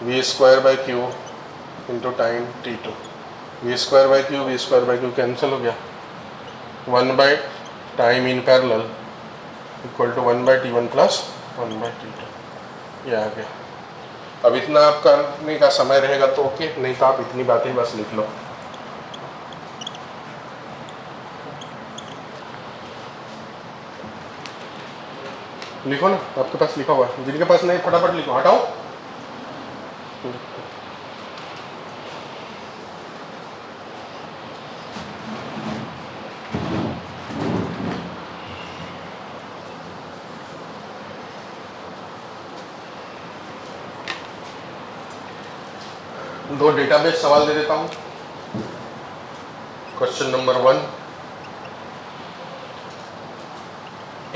V square by Q into time T2। V square by Q cancel हो गया, 1 by time in parallel equal to 1 by T1 plus 1 by T2। ये आ गया। अब इतना आप करने का समय रहेगा तो ओके, नहीं तो आप इतनी बातें बस लिख लो। लिखो ना, आपके पास लिखा हुआ है, जिनके पास नहीं फटाफट लिखो, हटाओ। दो डेटाबेस सवाल दे देता हूं। क्वेश्चन नंबर 1,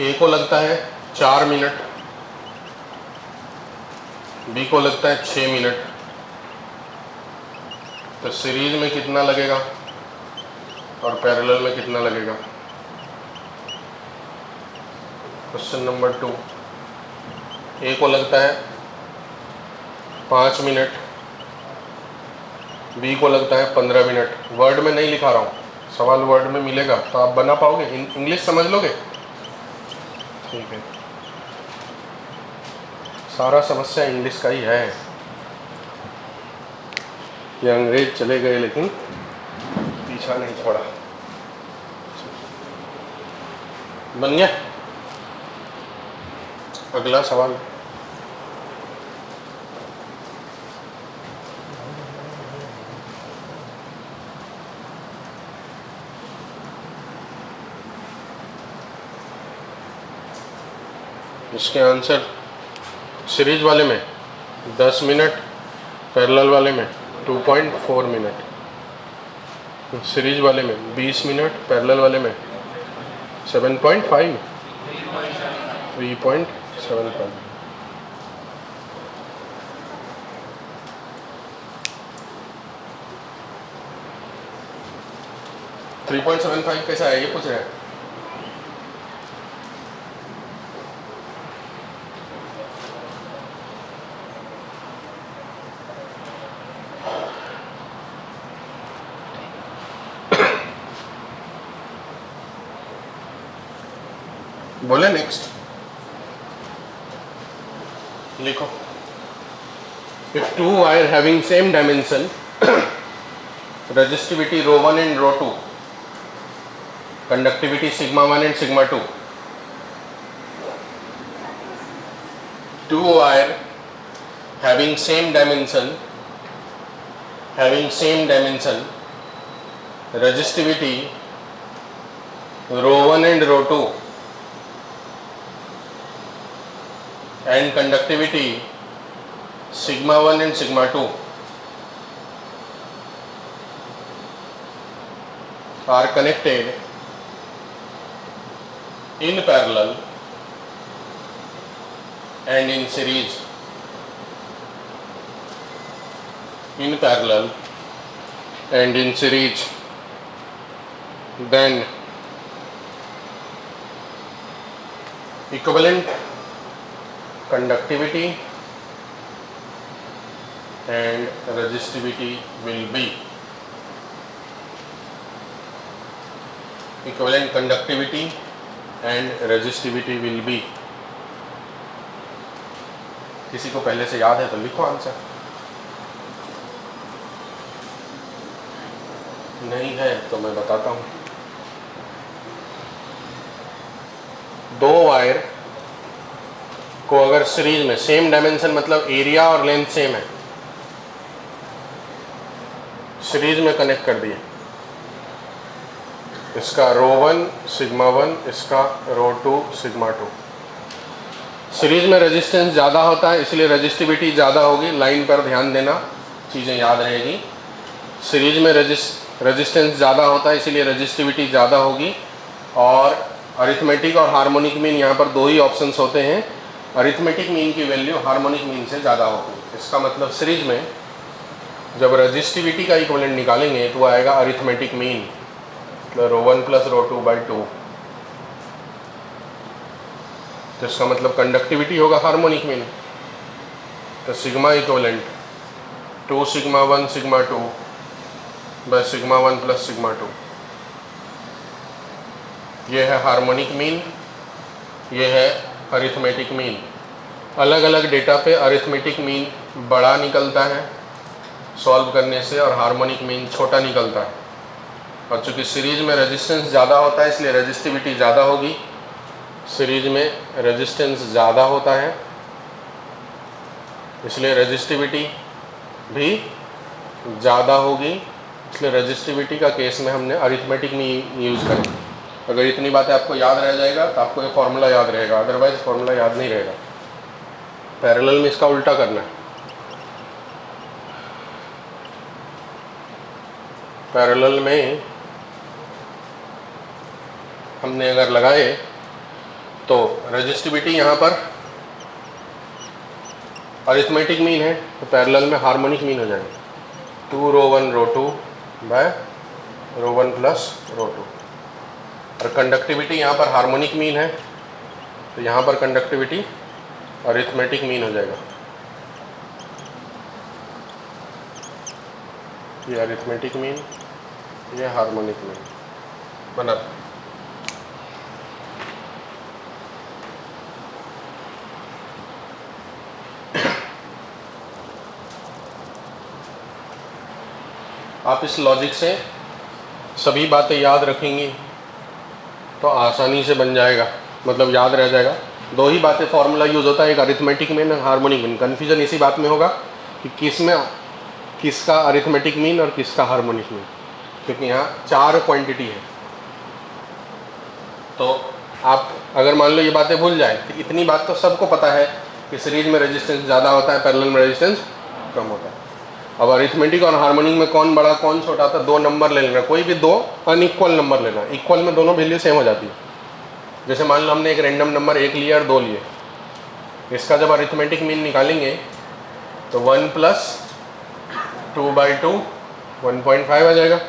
ए को लगता है 4 मिनट, बी को लगता है 6 मिनट, तो सीरीज में कितना लगेगा और पैरेलल में कितना लगेगा। क्वेश्चन नंबर 2, ए को लगता है 5 मिनट, बी को लगता है 15 मिनट। वर्ड में नहीं लिखा रहा हूँ, सवाल वर्ड में मिलेगा तो आप बना पाओगे, इंग्लिश समझ लोगे। ठीक है, सारा समस्या इंग्लिश का ही है। ये अंग्रेज चले गए लेकिन पीछा नहीं छोड़ा। बन गया, अगला सवाल। इसके आंसर सीरीज वाले में 10 मिनट, पैरेलल वाले में 2.4 मिनट, सीरीज वाले में 20 मिनट, पैरेलल वाले में 7.5, 3.75। .75 कैसा है ये पूछ रहे हैं। बोले नेक्स्ट लिखो, if two wire having same dimension, resistivity ρ1 and ρ2, conductivity σ1 and σ2, two wire having same dimension having same dimension, resistivity rho 1 and rho 2 and conductivity sigma 1 and sigma 2 are connected in parallel and in series. In parallel and in series, then equivalent conductivity and resistivity will be. Equivalent conductivity and resistivity will be. किसी को पहले से याद है तो लिखो answer, नहीं है तो मैं बताता हूँ। दो वायर को अगर सीरीज में सेम डायमेंशन मतलब एरिया और लेंथ सेम है, सीरीज में कनेक्ट कर दिए, इसका रो 1 सिग्मा 1, इसका रो 2 सिग्मा 2। सीरीज में रेजिस्टेंस ज़्यादा होता है इसलिए रेजिस्टिविटी ज़्यादा होगी, लाइन पर ध्यान देना, चीज़ें याद रहेगी। सीरीज में रेजिस्टेंस ज़्यादा होता है इसलिए रेजिस्टिविटी ज़्यादा होगी। और अरिथमेटिक और हार्मोनिक मीन, यहाँ पर दो ही ऑप्शंस होते हैं। अरिथमेटिक मीन की वैल्यू हार्मोनिक मीन से ज़्यादा होगी। इसका मतलब सीरीज में जब रेजिस्टिविटी का इक्विवेलेंट निकालेंगे तो आएगा अरिथमेटिक मीन, मतलब रो 1 प्लस रो 2 बाई 2। तो इसका मतलब कंडक्टिविटी होगा हार्मोनिक मीन। तो sigma equivalent 2 sigma 1 sigma 2 by sigma 1 plus sigma 2। ये है हार्मोनिक मीन, ये है अरिथमेटिक मीन। अलग अलग डेटा पे अरिथमेटिक मीन बड़ा निकलता है सॉल्व करने से और हार्मोनिक मीन छोटा निकलता है। और चूँकि सीरीज में रेजिस्टेंस ज़्यादा होता है इसलिए रेजिस्टिविटी ज़्यादा होगी। सीरीज में रेजिस्टेंस ज़्यादा होता है इसलिए रेजिस्टिविटी भी ज़्यादा होगी, इसलिए रेजिस्टिविटी का केस में हमने अरिथमेटिक मीन यूज़ करें। अगर इतनी बातें आपको याद रह जाएगा तो आपको ये फॉर्मूला याद रहेगा, अदरवाइज फॉर्मूला याद नहीं रहेगा। पैरेलल में इसका उल्टा करना है। पैरेलल में हमने अगर लगाए तो रेजिस्टिविटी यहाँ पर अरिथमेटिक मीन है तो पैरेलल में हार्मोनिक मीन हो जाएगा। 2 रो 1 रो 2 बाय रो 1 प्लस रो 2। और कंडक्टिविटी यहाँ पर हार्मोनिक मीन है तो यहाँ पर कंडक्टिविटी अरिथमेटिक मीन हो जाएगा। ये अरिथमेटिक मीन, ये हार्मोनिक मीन बना। आप इस लॉजिक से सभी बातें याद रखेंगी तो आसानी से बन जाएगा, मतलब याद रह जाएगा। दो ही बातें फॉर्मूला यूज़ होता है, एक अरिथमेटिक मीन और हार्मोनिक मीन। कन्फ्यूजन इसी बात में होगा कि किस में किसका अरिथमेटिक मीन और किसका हार्मोनिक मीन, क्योंकि यहाँ 4 क्वांटिटी है। तो आप अगर मान लो ये बातें भूल जाए तो इतनी बात तो सबको पता है कि सीरीज में रेजिस्टेंस ज़्यादा होता है, पैरेलल में रेजिस्टेंस कम होता है। अब अरिथमेटिक और हार्मोनिक में कौन बड़ा कौन छोटा था, 2 नंबर ले लेना, कोई भी 2 अनइक्वल नंबर लेना। इक्वल में दोनों वैल्यू सेम हो जाती है। जैसे मान लो हमने एक रैंडम नंबर 1 लिया और 2 लिए, इसका जब अरिथमेटिक मीन निकालेंगे तो 1 प्लस 2 बाई 2 1.5 आ जाएगा।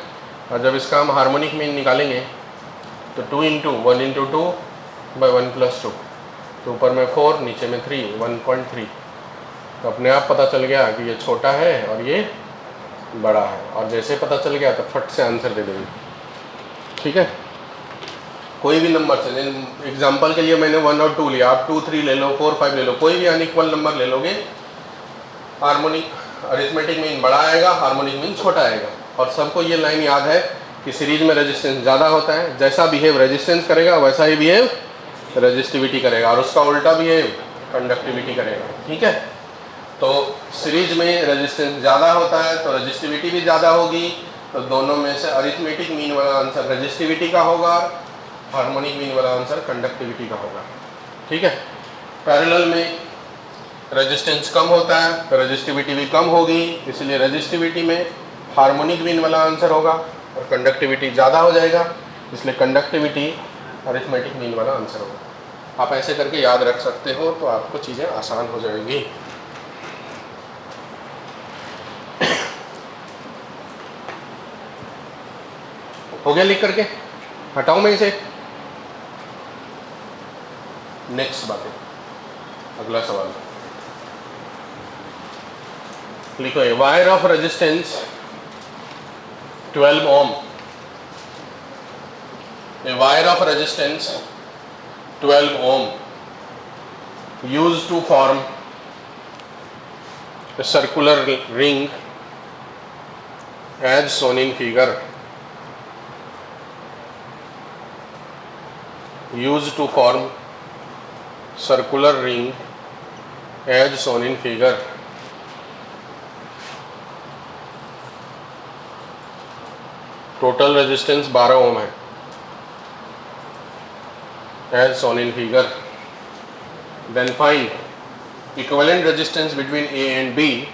और जब इसका हम हार्मोनिक मीन निकालेंगे तो 2 इंटू 1 इंटू 2 बाई 1 प्लस 2, तो ऊपर में 4 नीचे में 3 1.3। तो अपने आप पता चल गया कि ये छोटा है और ये बड़ा है। और जैसे पता चल गया तो फट से आंसर दे देंगे। ठीक है, कोई भी नंबर से, एग्जांपल के लिए मैंने 1 और 2 लिया, आप 2 3 ले लो, 4 5 ले लो, कोई भी अनइक्वल नंबर ले लोगे, हार्मोनिक अरिथमेटिक मीन बड़ा आएगा, हार्मोनिक मीन छोटा आएगा। और सबको ये लाइन याद है कि सीरीज में रेजिस्टेंस ज़्यादा होता है, जैसा बिहेव रेजिस्टेंस करेगा वैसा ही बिहेव रेजिस्टिविटी करेगा, और उसका उल्टा बिहेव कंडक्टिविटी करेगा। ठीक है, तो सीरीज में रेजिस्टेंस ज़्यादा होता है तो रेजिस्टिविटी भी ज़्यादा होगी, तो दोनों में से अरिथमेटिक मीन वाला आंसर रेजिस्टिविटी का होगा, हार्मोनिक मीन वाला आंसर कंडक्टिविटी का होगा। ठीक है। पैरेलल में रेजिस्टेंस कम होता है तो रेजिस्टिविटी भी कम होगी, इसलिए रेजिस्टिविटी में हार्मोनिक मीन वाला आंसर होगा और कंडक्टिविटी ज़्यादा हो जाएगा, इसलिए कंडक्टिविटी अरिथमेटिक मीन वाला आंसर होगा। आप ऐसे करके याद रख सकते हो तो आपको चीज़ें आसान हो जाएंगी। हो गया लिख करके? हटाऊं मैं इसे? नेक्स्ट बात है, अगला सवाल लिखो है, wire of resistance 12 ohm, a wire of resistance 12 ohm used to form a circular ring as shown in figure, used to form circular ring as shown in figure. Total resistance 12 ओम है as shown in figure. Then find equivalent resistance between A and B.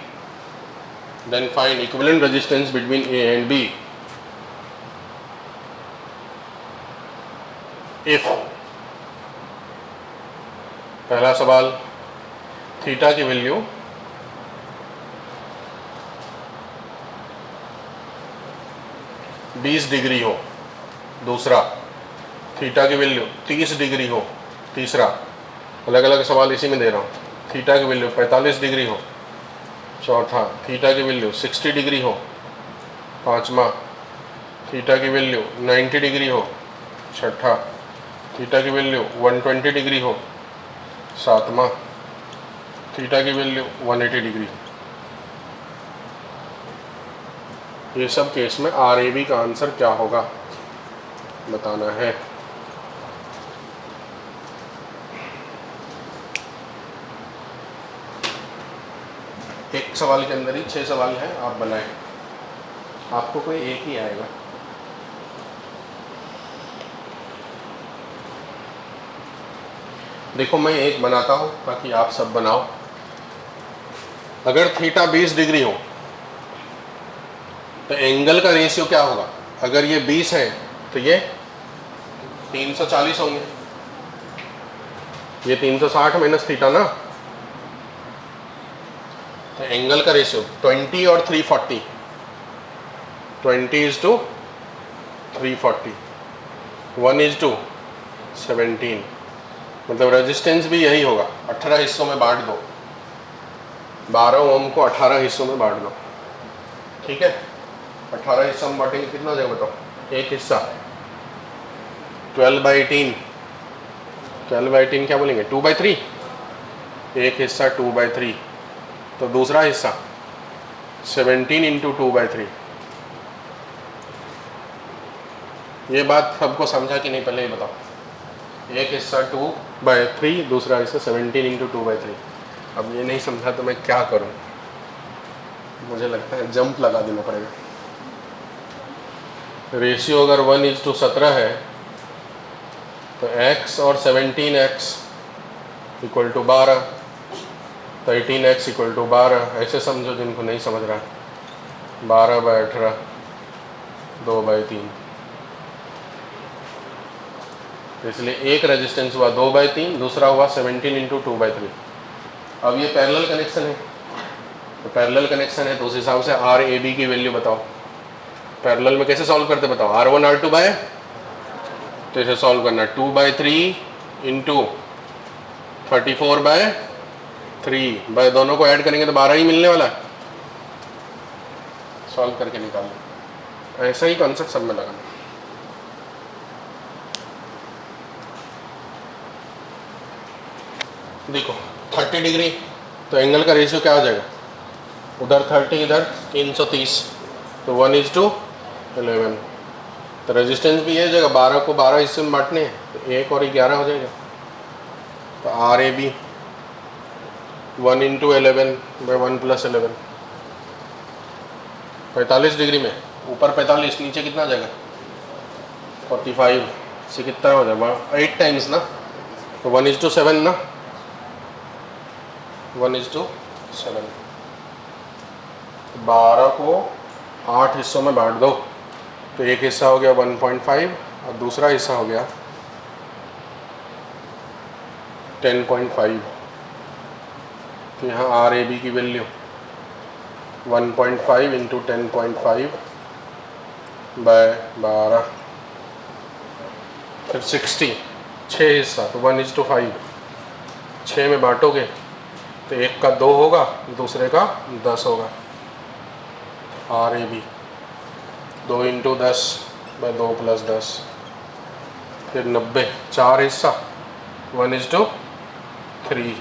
Then find equivalent resistance between A and B. If पहला सवाल theta की value 20 degree हो, दूसरा theta की value 30 degree हो, तीसरा, अलग अलग सवाल इसी में दे रहा हूँ, थीटा की वैल्यू 45 डिग्री हो, चौथा थीटा की वैल्यू 60 डिग्री हो, पांचवा थीटा की वैल्यू 90 डिग्री हो, छठा थीटा की वैल्यू 120 डिग्री हो, सातवां थीटा की वैल्यू 180 डिग्री हो। ये सब केस में RAB का आंसर क्या होगा बताना है। एक सवाल के अंदर ही 6 सवाल हैं, आप बनाएं, आपको कोई एक ही आएगा। देखो मैं एक बनाता हूं ताकि आप सब बनाओ। अगर थीटा 20 डिग्री हो तो एंगल का रेशियो क्या होगा? अगर ये 20 है तो ये 340 होंगे, ये 360 माइनस थीटा ना, तो एंगल का रेशियो 20 और 340, 20:340, 1:17, मतलब रेजिस्टेंस भी यही होगा। 18 हिस्सों में बांट दो, 12 ओम को 18 हिस्सों में बांट दो। ठीक है, 18 हिस्सों में बांटेंगे कितना हो जाएगा बताओ? एक हिस्सा 12/18, 12/18 क्या बोलेंगे? 2/3, एक हिस्सा 2/3, तो दूसरा हिस्सा 17 × 2/3। ये बात सबको समझा कि नहीं पहले ये बताओ? एक हिस्सा 2/3, दूसरा हिस्सा 17 × 2/3। अब ये नहीं समझा तो मैं क्या करूं? मुझे लगता है जंप लगा देना पड़ेगा। रेशियो अगर 1:17 है तो x और 17x = 12, 13x = 12, ऐसे समझो जिनको नहीं समझ रहा। 12/18, 2/3, इसलिए एक रेजिस्टेंस हुआ 2/3, दूसरा हुआ 17 × 2/3। अब ये पैरेलल कनेक्शन है, तो पैरेलल कनेक्शन है तो उस हिसाब से RAB की वैल्यू बताओ। पैरेलल में कैसे सॉल्व करते बताओ? R1 R2 बाय, तो इसे सॉल्व करना 2/3 × 34/3, बाय दोनों को ऐड करेंगे तो 12 ही मिलने वाला है। सॉल्व करके निकालो। ऐसा ही कॉन्सेप्ट सब में लगाना। देखो 30 डिग्री तो एंगल का रेशियो क्या हो जाएगा? उधर 30, इधर 330, तो 1:11। तो रेजिस्टेंस भी ये जगह 12 को 12 हिस्से में बांटने हैं, तो 1 और 11 हो जाएगा। तो RAB 1 into 11 by 1 plus 11, 45 degree में, ऊपर 45, नीचे कितना आ जाएगा 45 से कितना हो जाएगा 8 टाइम्स ना, तो 1:7 ना, 1:7। 12 को 8 हिस्सों में बांट दो, तो एक हिस्सा हो गया 1.5 और दूसरा हिस्सा हो गया 10.5। तो यहाँ RAB की वैल्यू 1.5 इंटू 10.5 बाय 12, फिर 60, 6 हिस्सा, तो 1:5, 6 में बांटोगे तो एक का 2 होगा, दूसरे का 10 होगा। RAB 2 इंटू 10 बाय 2 प्लस 10, फिर 90, 4 हिस्सा 1:3।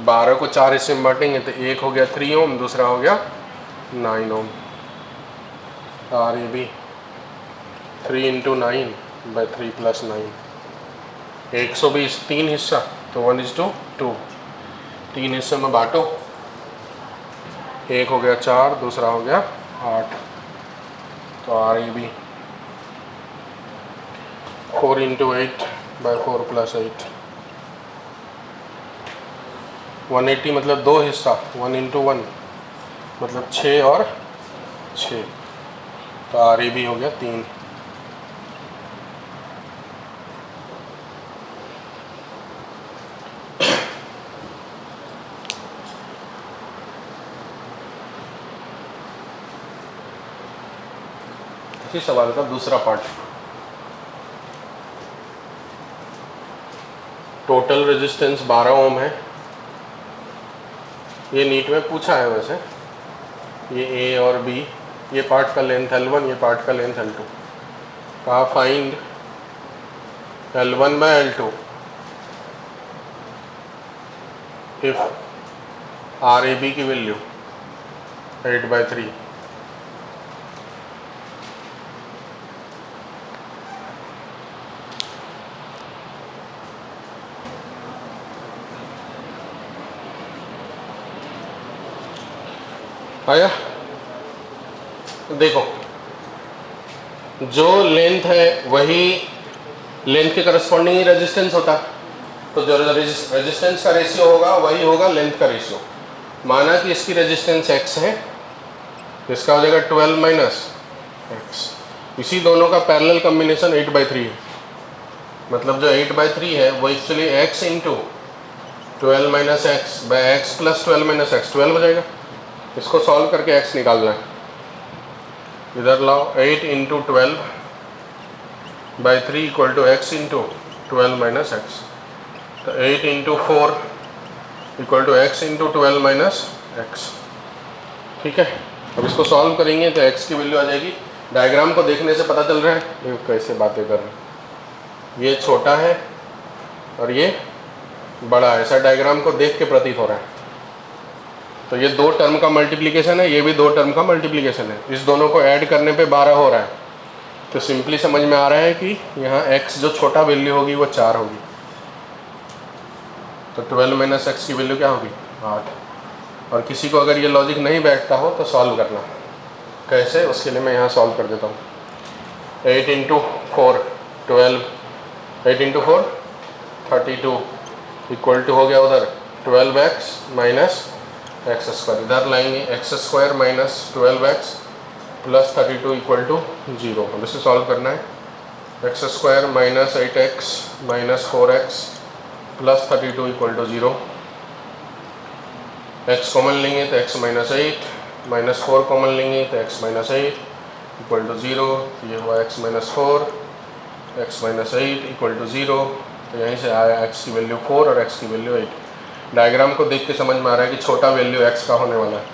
12 को 4 हिस्से में बांटेंगे तो एक हो गया 3 ओम, दूसरा हो गया 9 ohm. RAB 3 into 9 by 3 plus 9, 120, 3 हिस्सा, तो 1:2, 3 हिस्से में बांटो, एक हो गया 4, दूसरा हो गया 8, तो RAB 4 इंटू 8 बाय 4 प्लस 8, 180 मतलब 2 हिस्सा, 1 इंटू 1 मतलब 6 और 6, तो RAB हो गया 3। इसी सवाल का दूसरा पार्ट, टोटल रेजिस्टेंस 12 ओम है। ये नीट में पूछा है वैसे, ये A और B, ये पार्ट का लेंथ L1, ये पार्ट का लेंथ L2। कहा find L1 by L2 if RAB की वैल्यू 8/3। आया, देखो जो लेंथ है वही लेंथ के करस्पॉन्डिंग ही रेजिस्टेंस होता है, तो जो रेजिस्टेंस का रेशियो होगा वही होगा लेंथ का रेशियो। माना कि इसकी रेजिस्टेंस x है, इसका हो जाएगा 12 माइनस एक्स। इसी दोनों का पैरेलल कॉम्बिनेशन 8/3 है, मतलब जो 8/3 है वो actually x into 12 minus X by X plus 12 minus X, 12 हो जाएगा। इसको सॉल्व करके x निकालना है, इधर लाओ 8 into 12/3 equal to X into 12 minus X, तो 8 into 4 equal to X into 12 minus X. ठीक है, अब इसको सॉल्व करेंगे तो x की वैल्यू आ जाएगी। डायग्राम को देखने से पता चल रहा है ये कैसे बातें कर रहे हैं, ये छोटा है और ये बड़ा है, ऐसा डायग्राम को देख के प्रतीत हो रहा है। तो ये 2 टर्म का मल्टीप्लिकेशन है, ये भी 2 टर्म का मल्टीप्लिकेशन है, इस दोनों को ऐड करने पे 12 हो रहा है। तो सिंपली समझ में आ रहा है कि यहाँ x जो छोटा वैल्यू होगी वो 4 होगी, तो 12 माइनस एक्स की वैल्यू क्या होगी 8। और किसी को अगर ये लॉजिक नहीं बैठता हो तो सॉल्व करना कैसे, उसके लिए मैं यहाँ सॉल्व कर देता हूँ। 8 इंटू 4 12, 8 इंटू 4 32 इक्वल टू हो गया उधर 12x माइनस एक्स स्क्वायर, इधर लाएंगे X square minus 12x plus 32 equal to 0। अब इसे सॉल्व करना है, X square minus 8x minus 4x plus 32 equal to 0। x common लेंगे तो x माइनस 8 माइनस 4 कॉमन लेंगे तो x माइनस 8 इक्वल टू 0। ये हुआ x minus 4, x minus 8 equal to 0। तो यहीं से आया x की वैल्यू 4 और x की वैल्यू 8। डायग्राम को देख के समझ में आ रहा है कि छोटा वैल्यू x का होने वाला है,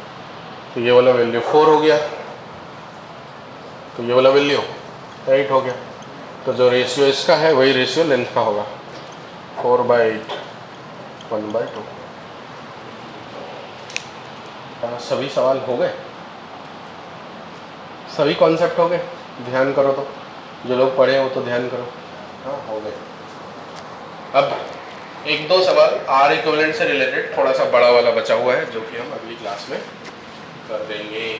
तो ये वाला वैल्यू 4 हो गया, तो ये वाला वैल्यू 8 हो गया। तो जो रेशियो इसका है वही रेशियो लेंथ का होगा, 4/8 1/2। सभी सवाल हो गए, सभी कॉन्सेप्ट हो गए, ध्यान करो तो, जो लोग पढ़े हो तो ध्यान करो। हाँ हो गए। अब एक दो सवाल आर इक्विवेलेंट से रिलेटेड थोड़ा सा बड़ा वाला बचा हुआ है जो कि हम अगली क्लास में कर देंगे।